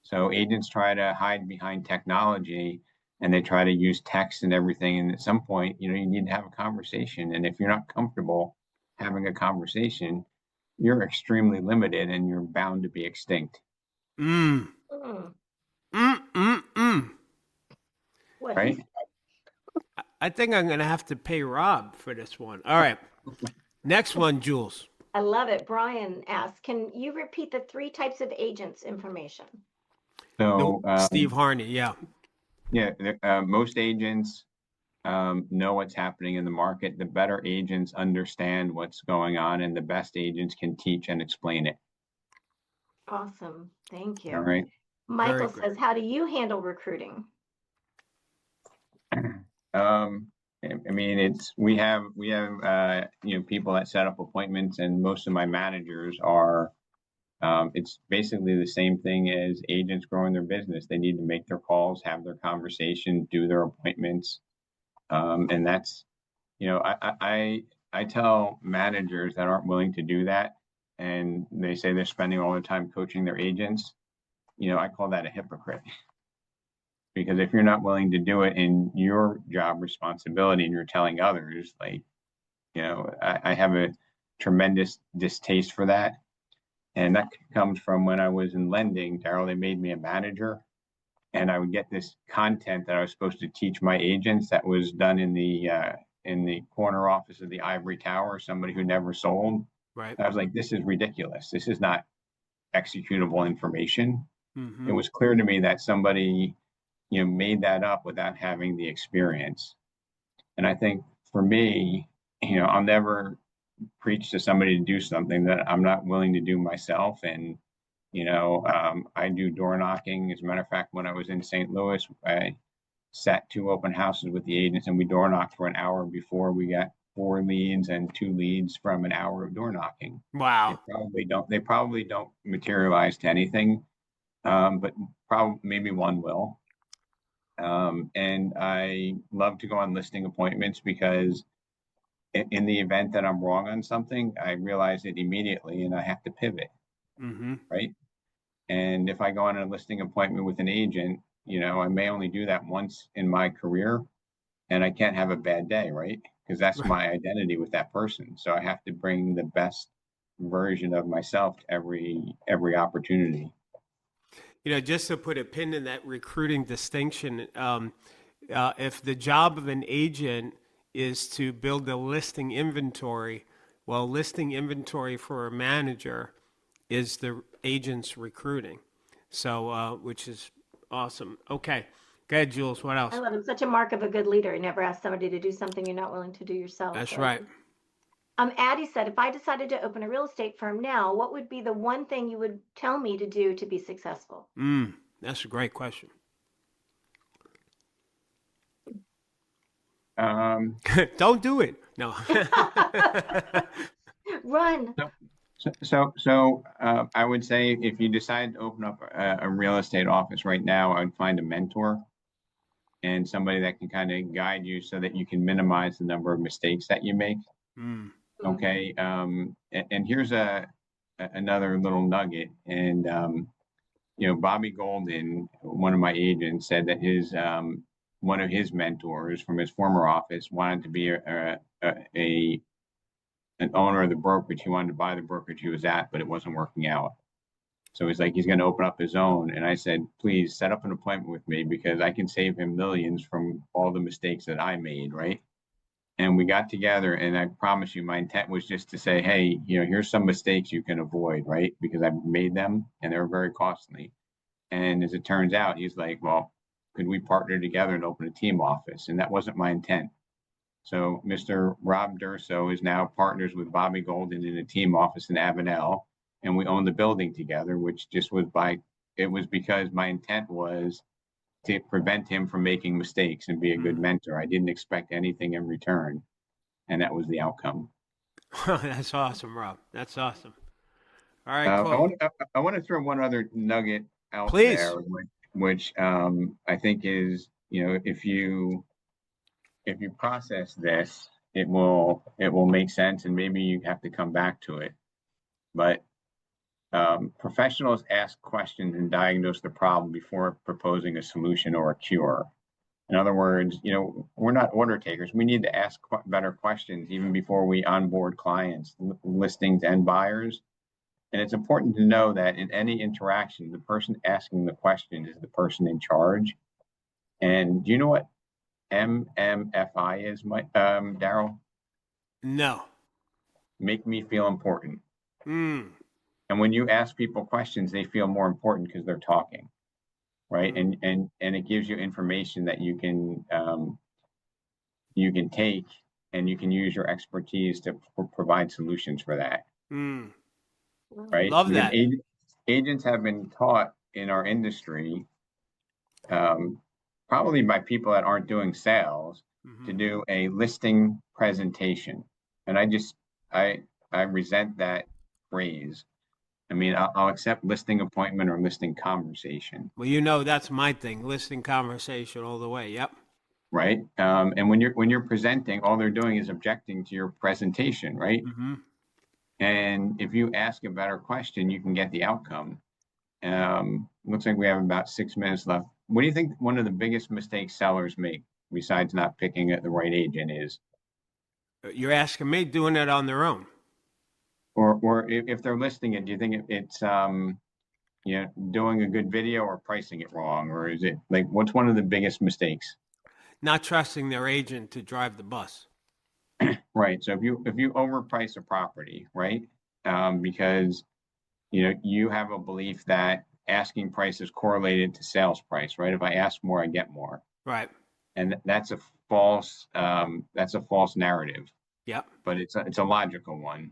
So agents try to hide behind technology and they try to use text and everything. And at some point, you need to have a conversation. And if you're not comfortable having a conversation, you're extremely limited and you're bound to be extinct. What Right? I think I'm going to have to pay Rob for this one. All right. Next one, Jules. I love it. Brian asks, can you repeat the 3 types of agents information? So Steve Harney, yeah. Yeah, most agents know what's happening in the market. The better agents understand what's going on, and the best agents can teach and explain it. Awesome. Thank you. All right. Michael says, how do you handle recruiting? We have people that set up appointments, and most of my managers are. It's basically the same thing as agents growing their business. They need to make their calls, have their conversations, do their appointments, and that's, I tell managers that aren't willing to do that, and they say they're spending all their time coaching their agents. I call that a hypocrite. Because if you're not willing to do it in your job responsibility and you're telling others, I have a tremendous distaste for that. And that comes from when I was in lending, Darryl, they made me a manager, and I would get this content that I was supposed to teach my agents that was done in the corner office of the ivory tower, somebody who never sold. Right. I was like, this is ridiculous. This is not executable information. Mm-hmm. It was clear to me that somebody made that up without having the experience. And I think for me, I'll never preach to somebody to do something that I'm not willing to do myself. And, I do door knocking. As a matter of fact, when I was in St. Louis, I sat 2 open houses with the agents and we door knocked for an hour before we got 4 leads and 2 leads from an hour of door knocking. Wow. They probably don't materialize to anything. But probably maybe one will. And I love to go on listing appointments because in the event that I'm wrong on something, I realize it immediately and I have to pivot, right? And if I go on a listing appointment with an agent, I may only do that once in my career and I can't have a bad day, right? Because that's my identity with that person. So I have to bring the best version of myself to every opportunity. Just to put a pin in that recruiting distinction, if the job of an agent is to build a listing inventory, well, listing inventory for a manager is the agent's recruiting. So, which is awesome. Okay. Go ahead, Jules. What else? I love him. Such a mark of a good leader. You never ask somebody to do something you're not willing to do yourself. That's right. Addie said, if I decided to open a real estate firm now, what would be the one thing you would tell me to do to be successful? That's a great question. Don't do it. No. Run. So I would say if you decide to open up a real estate office right now, I would find a mentor and somebody that can kind of guide you so that you can minimize the number of mistakes that you make. Okay. And here's another little nugget. And, Bobby Golden, one of my agents, said that one of his mentors from his former office wanted to be an owner of the brokerage. He wanted to buy the brokerage he was at, but it wasn't working out. So he's like, he's going to open up his own. And I said, please set up an appointment with me because I can save him millions from all the mistakes that I made. Right. And we got together and I promise you my intent was just to say, hey, here's some mistakes you can avoid, right? Because I've made them and they're very costly. And as it turns out, he's like, well, could we partner together and open a team office? And that wasn't my intent. So Mr. Rob Durso is now partners with Bobby Golden in a team office in Avenel. And we own the building together, which just was because my intent was to prevent him from making mistakes and be a good mentor. I didn't expect anything in return. And that was the outcome. That's awesome, Rob. That's awesome. All right, cool. I want to throw one other nugget out Please. There, which I think is, if you process this, it will make sense and maybe you have to come back to it. But professionals ask questions and diagnose the problem before proposing a solution or a cure. In other words, we're not order takers. We need to ask better questions even before we onboard clients, listings, and buyers. And it's important to know that in any interaction, the person asking the question is the person in charge. And do you know what MMFI is, Darryl? No. Make me feel important. And when you ask people questions, they feel more important because they're talking, right? And it gives you information that you can take and you can use your expertise to provide solutions for that. Right? Love that. Agents have been taught in our industry, probably by people that aren't doing sales, to do a listing presentation. And I resent that phrase. I mean, I'll accept listing appointment or listing conversation. Well, that's my thing, listing conversation all the way. Yep. Right. And when you're presenting, all they're doing is objecting to your presentation, right? And if you ask a better question, you can get the outcome. Looks like we have about 6 minutes left. What do you think one of the biggest mistakes sellers make, besides not picking the right agent, is? You're asking me doing it on their own. Or if they're listing it, do you think it's doing a good video or pricing it wrong? Or is it like, what's one of the biggest mistakes? Not trusting their agent to drive the bus. Right. So if you overprice a property, right? Because you have a belief that asking price is correlated to sales price, right? If I ask more, I get more. Right. And that's a false narrative. Yeah. but it's a logical one.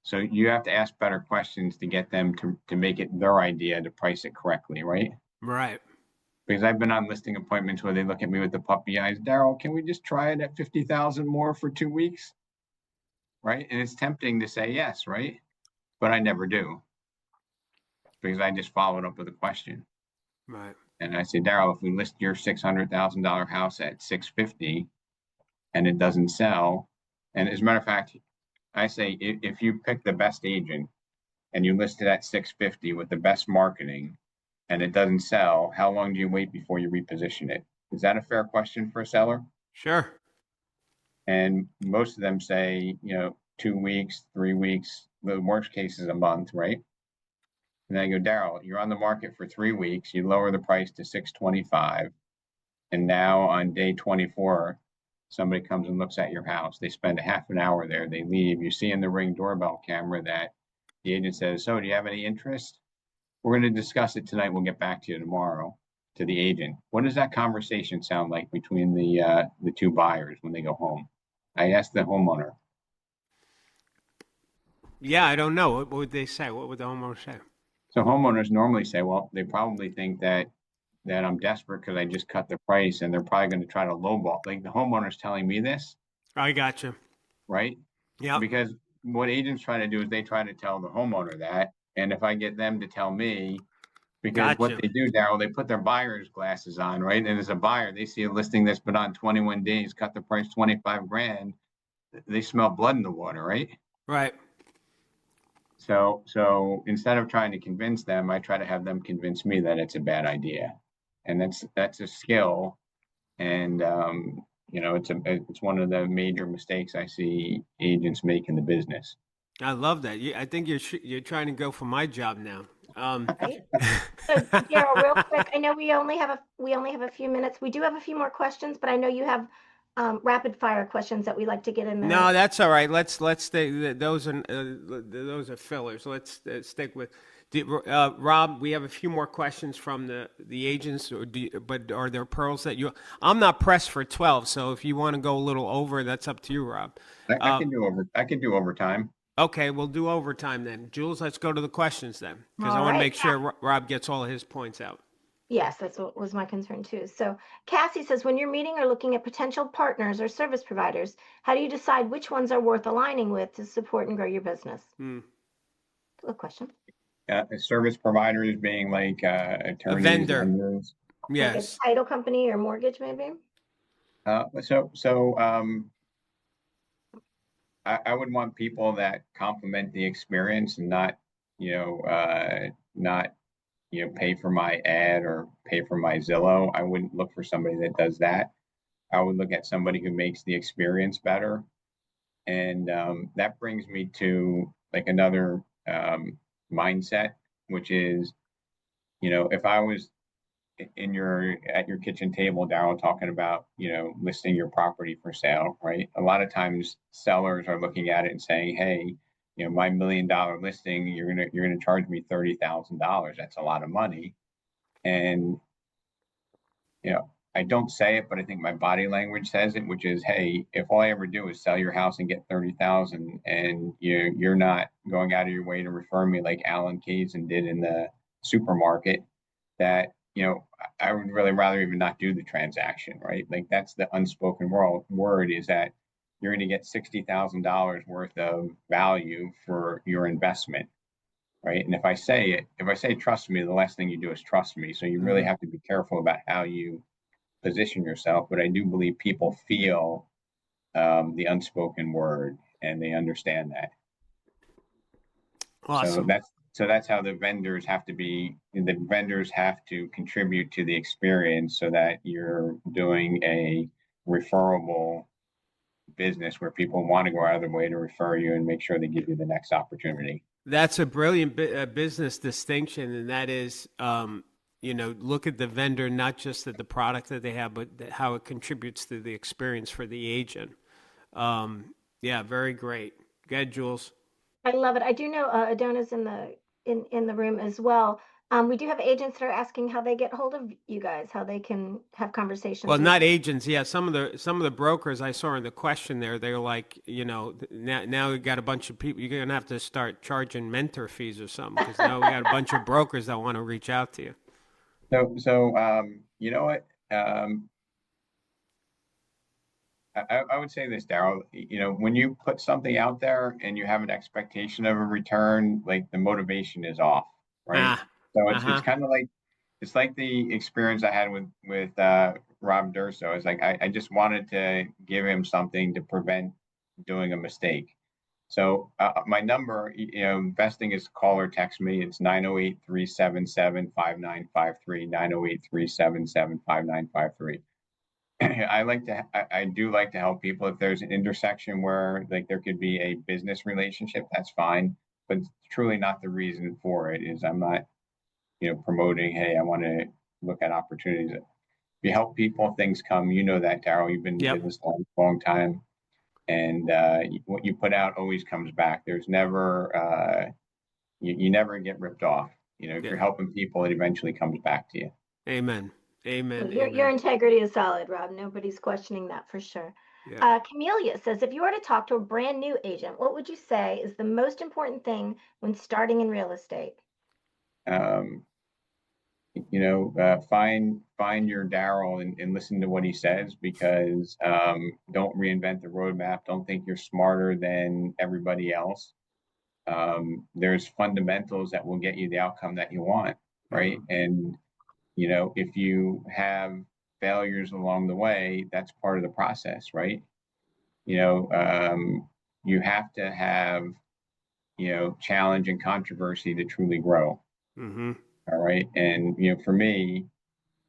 So you have to ask better questions to get them to make it their idea to price it correctly, right? Right. Because I've been on listing appointments where they look at me with the puppy eyes. Darryl, can we just try it at 50,000 more for 2 weeks? Right? And it's tempting to say yes, right? But I never do because I just followed up with a question. Right. And I say, Darryl, if we list your $600,000 house at 650 and it doesn't sell, and as a matter of fact, I say if you pick the best agent and you list it at 650 with the best marketing and it doesn't sell, how long do you wait before you reposition it? Is that a fair question for a seller? Sure. And most of them say, 2 weeks, 3 weeks, the worst case is a month, right? And then I go, Darryl, you're on the market for 3 weeks. You lower the price to 625. And now on day 24, somebody comes and looks at your house. They spend a half an hour there. They leave. You see in the Ring doorbell camera that the agent says, so do you have any interest? We're going to discuss it tonight. We'll get back to you tomorrow, to the agent. What does that conversation sound like between the two buyers when they go home? I asked the homeowner. Yeah, I don't know. What would they say? What would the homeowner say? So homeowners normally say, well, they probably think that I'm desperate because I just cut the price, and they're probably going to try to lowball. Like the homeowner's telling me this, I got you. right? Yeah. Because what agents try to do is they try to tell the homeowner that, and if I get them to tell me, because what Gotcha. they do, Darryl, they put their buyer's glasses on, right? And as a buyer, they see a listing that's been on 21 days, cut the price 25 grand. They smell blood in the water, right? Right. So instead of trying to convince them, I try to have them convince me that it's a bad idea, and that's a skill, and it's one of the major mistakes I see agents make in the business. I love that. I think you're trying to go for my job now. Right. So Darryl, real quick, I know we only have a few minutes. We do have a few more questions, but I know you have rapid fire questions that we like to get in there. No, that's all right. Let's stay. Those are fillers. Let's stick with. Rob, we have a few more questions from the agents, but are there pearls that you? I'm not pressed for 12, so if you want to go a little over, that's up to you, Rob. I can do overtime. Okay, we'll do overtime then. Jules, let's go to the questions then, because I All want to right. make sure Rob gets all of his points out. Yes, that's what was my concern too. So Cassie says, when you're meeting or looking at potential partners or service providers, how do you decide which ones are worth aligning with to support and grow your business? Good question. Service providers being like attorneys, vendor. vendors. Yes. Like a title company or mortgage, maybe? I would want people that complement the experience and not pay for my ad or pay for my Zillow. I wouldn't look for somebody that does that. I would look at somebody who makes the experience better. And that brings me to like another mindset, which is, if I was at your kitchen table, Darryl, talking about, listing your property for sale, right? A lot of times sellers are looking at it and saying, hey, my $1 million listing, you're gonna charge me $30,000. That's a lot of money. And I don't say it, but I think my body language says it, which is, hey, if all I ever do is sell your house and get 30,000, and you're not going out of your way to refer me like Alan Kazan did in the supermarket, that I would really rather even not do the transaction, right? Like that's the unspoken word is that you're going to get $60,000 worth of value for your investment, right? And if I say trust me, the last thing you do is trust me. So you really have to be careful about how you position yourself. But I do believe people feel the unspoken word and they understand that. Awesome. So that's how the vendors have to be. The vendors have to contribute to the experience so that you're doing a referable business where people want to go out of their way to refer you and make sure they give you the next opportunity. That's a brilliant business distinction, and that is, look at the vendor not just at the product that they have, but how it contributes to the experience for the agent. Yeah, very great. Go ahead, Jules. I love it. I do know Adona's in the room as well. We do have agents that are asking how they get hold of you guys, how they can have conversations. Well, with not you. agents. Yeah, some of the brokers I saw in the question there, they're like, now we got a bunch of people. You're gonna have to start charging mentor fees or something because now we got a bunch of brokers that want to reach out to you. So you know what? I would say this, Darryl. When you put something out there and you have an expectation of a return, like the motivation is off, right? Ah, So it's uh-huh. kind of like it's like the experience I had with Rob Durso. It's like I just wanted to give him something to prevent doing a mistake. So my number, investing is call or text me. It's 908-377-5953, 908-377-5953. I do like to help people. If there's an intersection where like there could be a business relationship, that's fine. But it's truly not the reason for it. Is I'm not, promoting, hey, I want to look at opportunities. If you help people, things come. You know that, Darryl. You've been in Yep. business a long time, and what you put out always comes back. There's never you never get ripped off. If Yeah. you're helping people, it eventually comes back to you. Amen. Amen. Well, your Amen. integrity is solid, Rob. Nobody's questioning that for sure. Yeah. Camelia says, if you were to talk to a brand new agent, what would you say is the most important thing when starting in real estate? Um, find your Darryl and listen to what he says, because don't reinvent the roadmap. Don't think you're smarter than everybody else. There's fundamentals that will get you the outcome that you want, right? Mhm. And if you have failures along the way, that's part of the process, right? You have to have challenge and controversy to truly grow. Mhm. All right, and for me,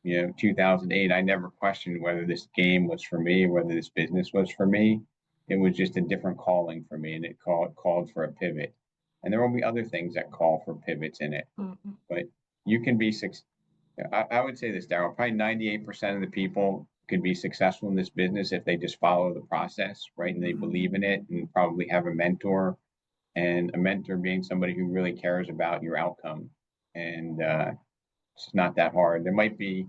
2008, I never questioned whether this game was for me, whether this business was for me. It was just a different calling for me, and it called for a pivot. And there will be other things that call for pivots in it, Mhm. but you can be I would say this, Darryl. Probably 98% of the people could be successful in this business if they just follow the process, right? And they believe in it, and probably have a mentor, and a mentor being somebody who really cares about your outcome. And it's not that hard. There might be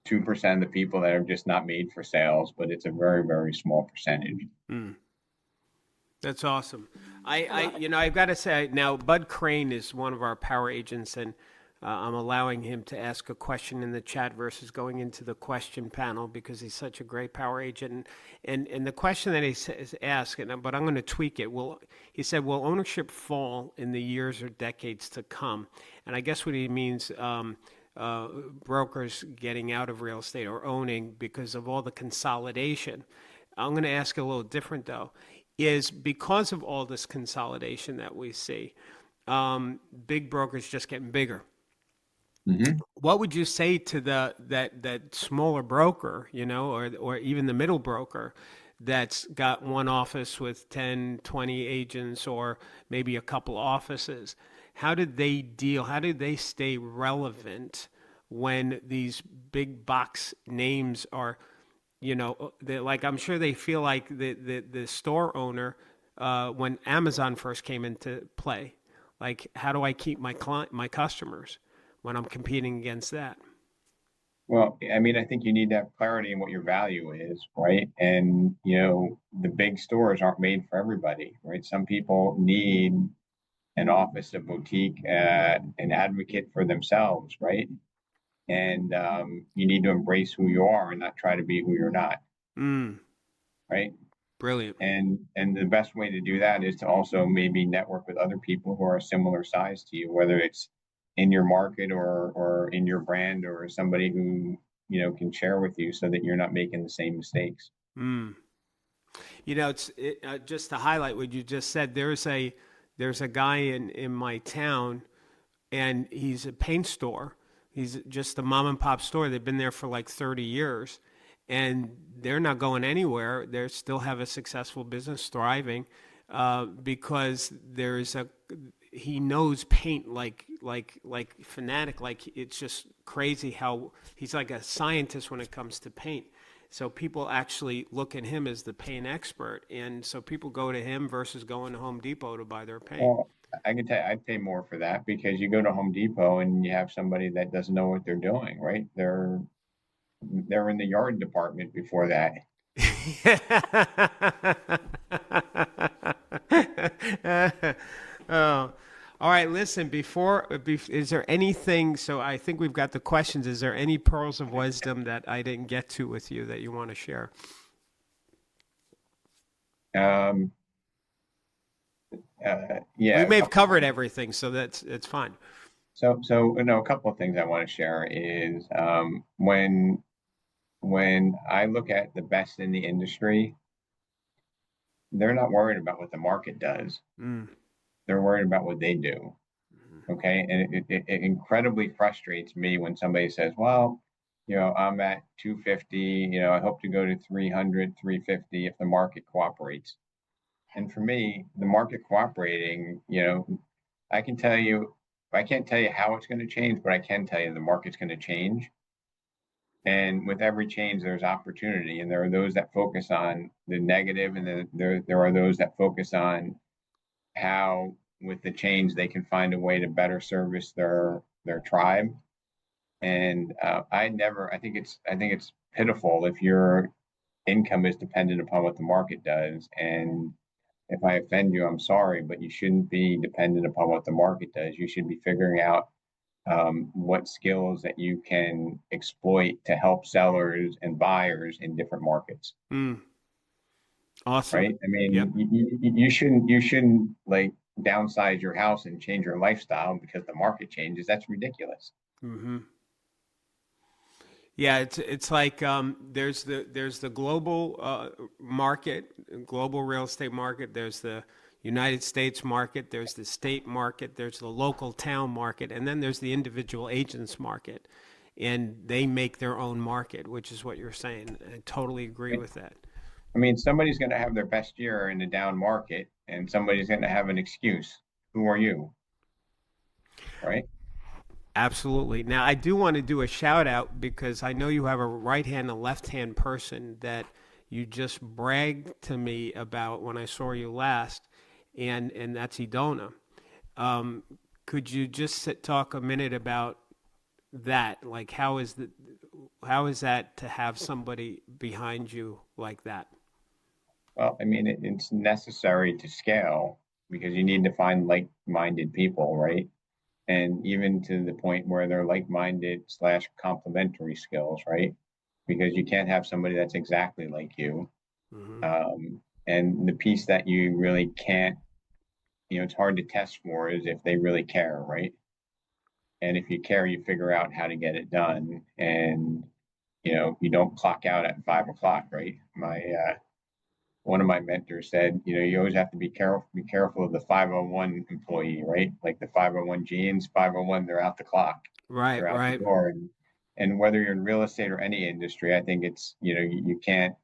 2% of the people that are just not made for sales, but it's a very, very small percentage. Mm. That's awesome. I love it. I've got to say now, Bud Crane is one of our power agents, and I'm allowing him to ask a question in the chat versus going into the question panel because he's such a great power agent. And the question that he says asked, but I'm going to tweak it. He said, will ownership fall in the years or decades to come? And I guess what he means. Brokers getting out of real estate or owning because of all the consolidation. I'm going to ask a little different though. Is because of all this consolidation that we see, big brokers just getting bigger. Mm-hmm. What would you say to that smaller broker, or even the middle broker that's got one office with 10, 20 agents or maybe a couple offices? How did they deal? How did they stay relevant when these big box names are, like I'm sure they feel like the store owner when Amazon first came into play. Like, how do I keep my customers when I'm competing against that? Well, I mean, I think you need to have clarity in what your value is, right? And, the big stores aren't made for everybody, right? Some people need an office, a boutique, an advocate for themselves, right? And you need to embrace who you are and not try to be who you're not, Mm, right? brilliant. And the best way to do that is to also maybe network with other people who are a similar size to you, whether it's in your market or in your brand, or somebody who can share with you so that you're not making the same mistakes. Mm. Just to highlight what you just said. There's a guy in my town, and he's a paint store. He's just a mom and pop store. They've been there for like 30 years, and they're not going anywhere. They still have a successful business, thriving, because he knows paint like fanatic. Like it's just crazy how he's like a scientist when it comes to paint. So people actually look at him as the paint expert, and so people go to him versus going to Home Depot to buy their paint. Well, I can tell you, I'd pay more for that because you go to Home Depot and you have somebody that doesn't know what they're doing, right? They're in the yard department before that. Oh, all right. Listen, is there anything? So I think we've got the questions. Is there any pearls of wisdom that I didn't get to with you that you want to share? Um, We yeah, may have covered everything, so it's fine. so a couple of things I want to share is when I look at the best in the industry, they're not worried about what the market does. Mm. They're worried about what they do. Okay. And it incredibly frustrates me when somebody says, well, I'm at 250, I hope to go to 300, 350 if the market cooperates. And for me, the market cooperating, I can tell you, I can't tell you how it's going to change, but I can tell you the market's going to change. And with every change, there's opportunity. And there are those that focus on the negative, and then there are those that focus on how with the change they can find a way to better service their tribe. And I think it's pitiful if your income is dependent upon what the market does. And if I offend you, I'm sorry, but you shouldn't be dependent upon what the market does. You should be figuring out what skills that you can exploit to help sellers and buyers in different markets. Mm. Awesome. Right? I Yep. mean, you shouldn't like downsize your house and change your lifestyle because the market changes. That's ridiculous. Mm-hmm. Yeah, it's like there's the global market, global real estate market. There's the United States market. There's the state market. There's the local town market, and then there's the individual agents market, and they make their own market, which is what you're saying. I totally agree with that. I mean, somebody's going to have their best year in a down market, and somebody's going to have an excuse. Who are you? Right? Absolutely. Now, I do want to do a shout out because I know you have a right hand and left hand person that you just bragged to me about when I saw you last, and that's Idona. Could you just talk a minute about that? Like, how is that to have somebody behind you like that? Well, I mean, it's necessary to scale because you need to find like-minded people, right? And even to the point where they're like-minded slash complementary skills, right? Because you can't have somebody that's exactly like you. Mm-hmm. And the piece that you really can't, it's hard to test for is if they really care, right? And if you care, you figure out how to get it done. And, you don't clock out at 5 o'clock, right? One of my mentors said, you always have to be careful of the 501 employee, right? Like the 501 genes, 501, they're out the clock, Right, they're out the right. door. And whether you're in real estate or any industry, I think it's, you can't,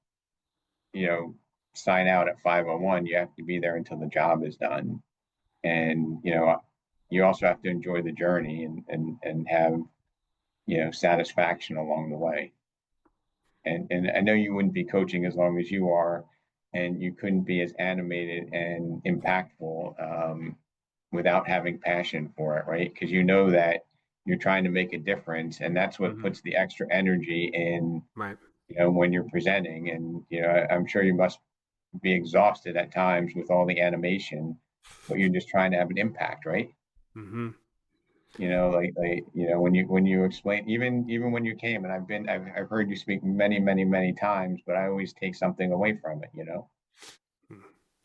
sign out at 501. You have to be there until the job is done. And, you also have to enjoy the journey and have, satisfaction along the way. And I know you wouldn't be coaching as long as you are, and you couldn't be as animated and impactful without having passion for it, right? Because you know that you're trying to make a difference, and that's what Mm-hmm. puts the extra energy in, Right. when you're presenting. And I'm sure you must be exhausted at times with all the animation, but you're just trying to have an impact, right? Mm-hmm. When you explain, even when you came, and I've heard you speak many, many, many times, but I always take something away from it,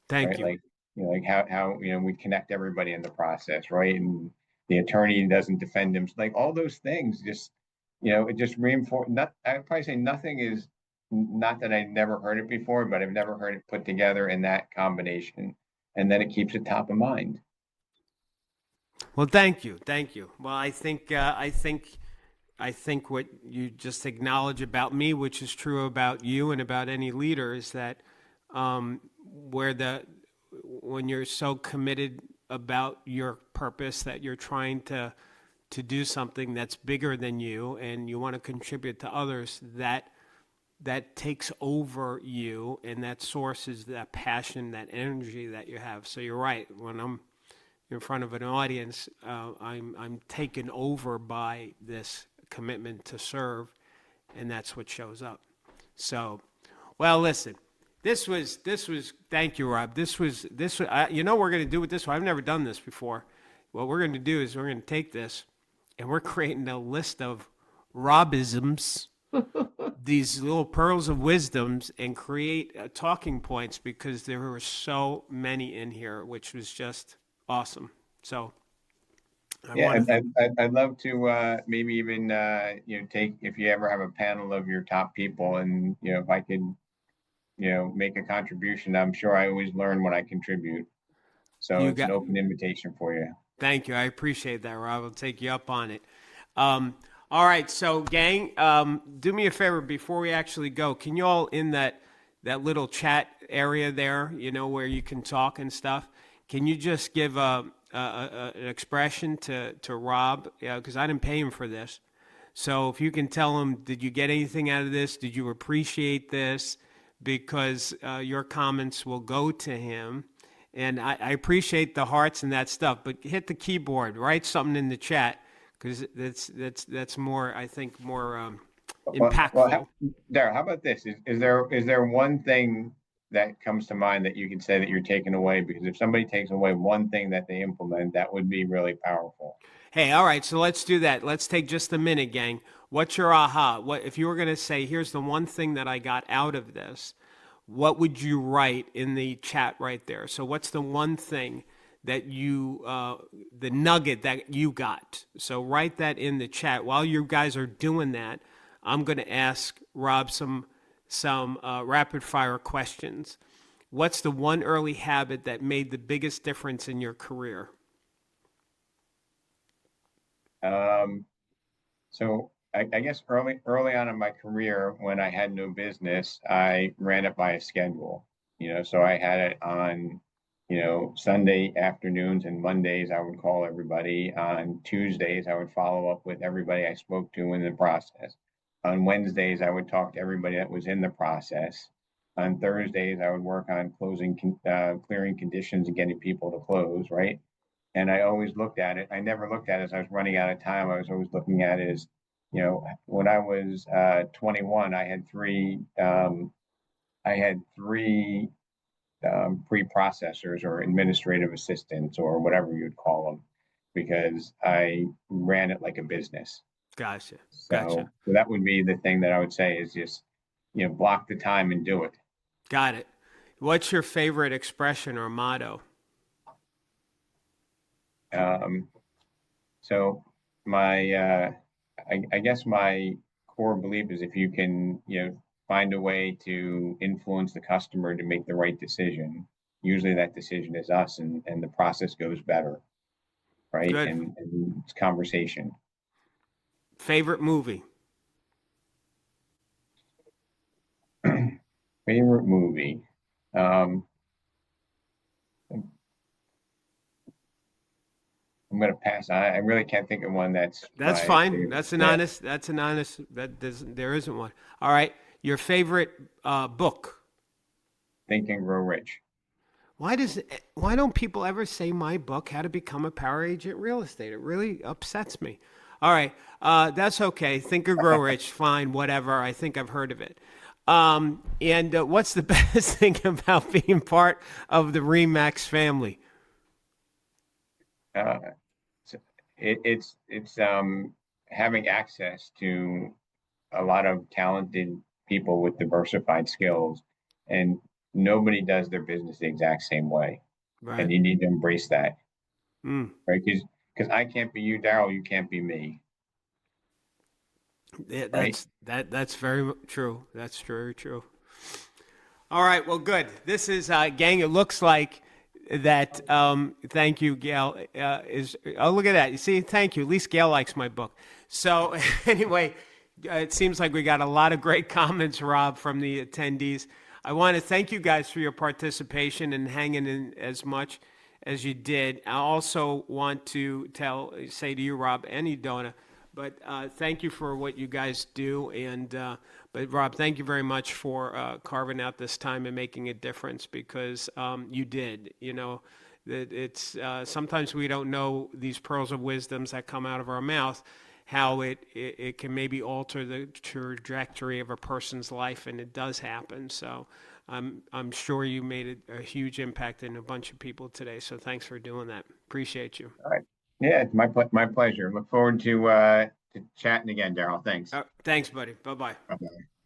Thank right? you. Like, like how we connect everybody in the process, right? And the attorney doesn't defend him, like all those things. Just, it just reinforce. Not, I'd probably say nothing is not that I never heard it before, but I've never heard it put together in that combination, and then it keeps it top of mind. Well, thank you, thank you. Well, I think what you just acknowledge about me, which is true about you and about any leader, is that when you're so committed about your purpose that you're trying to do something that's bigger than you and you want to contribute to others, that takes over you, and that sources that passion, that energy that you have. So you're right. When I'm in front of an audience, I'm taken over by this commitment to serve, and that's what shows up. So, well, listen, this was. Thank you, Rob. This was. You know what we're going to do with this one? I've never done this before. What we're going to do is we're going to take this, and we're creating a list of Robisms, these little pearls of wisdoms, and create talking points, because there were so many in here, which was just awesome. So, I'd love to maybe even take, if you ever have a panel of your top people, and if I could make a contribution. I'm sure I always learn when I contribute. So it's an open invitation for you. Thank you. I appreciate that, Rob. I'll take you up on it. All right. So, gang, do me a favor before we actually go. Can you all, in that little chat area there, where you can talk and stuff, can you just give an expression to Rob? Because I didn't pay him for this. So if you can tell him, did you get anything out of this? Did you appreciate this? Because your comments will go to him. And I appreciate the hearts and that stuff, but hit the keyboard, write something in the chat, because that's more, I think, more impactful. Well, Darryl, how about this? Is there one thing that comes to mind that you can say that you're taking away? Because if somebody takes away one thing that they implement, that would be really powerful. Hey, all right, so let's do that. Let's take just a minute, gang. What's your aha? What if you were going to say, here's the one thing that I got out of this? What would you write in the chat right there? So what's the one thing that you, the nugget that you got? So write that in the chat. While you guys are doing that, I'm going to ask Rob some rapid fire questions. What's the one early habit that made the biggest difference in your career? So I guess early on in my career, when I had no business, I ran it by a schedule. So I had it on, Sunday afternoons, and Mondays I would call everybody. On Tuesdays, I would follow up with everybody I spoke to in the process. On Wednesdays, I would talk to everybody that was in the process. On Thursdays, I would work on clearing conditions and getting people to close, right? And I always looked at it. I never looked at it as I was running out of time. I was always looking at it as, when I was 21, I had three pre-processors or administrative assistants, or whatever you'd call them, because I ran it like a business. Gotcha. So that would be the thing that I would say is just, block the time and do it. Got it. What's your favorite expression or motto? So my, I guess my core belief is, if you can, find a way to influence the customer to make the right decision, usually that decision is us, and the process goes better, right? Good. And it's conversation. Favorite movie? Favorite movie? I'm going to pass. I really can't think of one that's fine. favorite. That's an honest, there isn't one. All right. Your favorite book? Think and Grow Rich. Why don't people ever say my book, How to Become a Power Agent Real Estate? It really upsets me. All right. That's okay. Think or Grow Rich. Fine. Whatever. I think I've heard of it. And what's the best thing about being part of the RE/MAX family? It's having access to a lot of talented people with diversified skills, and nobody does their business the exact same way. Right. And you need to embrace that. Right? Because I can't be you, Darryl. You can't be me. Yeah, that's very true. That's very true. All right. Well, good. This is gang. It looks like that. Thank you, Gail. Look at that. You see, thank you. At least Gail likes my book. So anyway, it seems like we got a lot of great comments, Rob, from the attendees. I want to thank you guys for your participation and hanging in as much as you did. I also want to say to you, Rob, and you, Donna, but thank you for what you guys do. And but Rob, thank you very much for carving out this time and making a difference, because you did. that it's sometimes we don't know these pearls of wisdoms that come out of our mouth, how it can maybe alter the trajectory of a person's life, and it does happen. So I'm sure you made a huge impact in a bunch of people today. So thanks for doing that. Appreciate you. All right. Yeah, it's my pleasure. Look forward to chatting again, Darryl. Thanks. Thanks, buddy. Bye-bye. Bye-bye.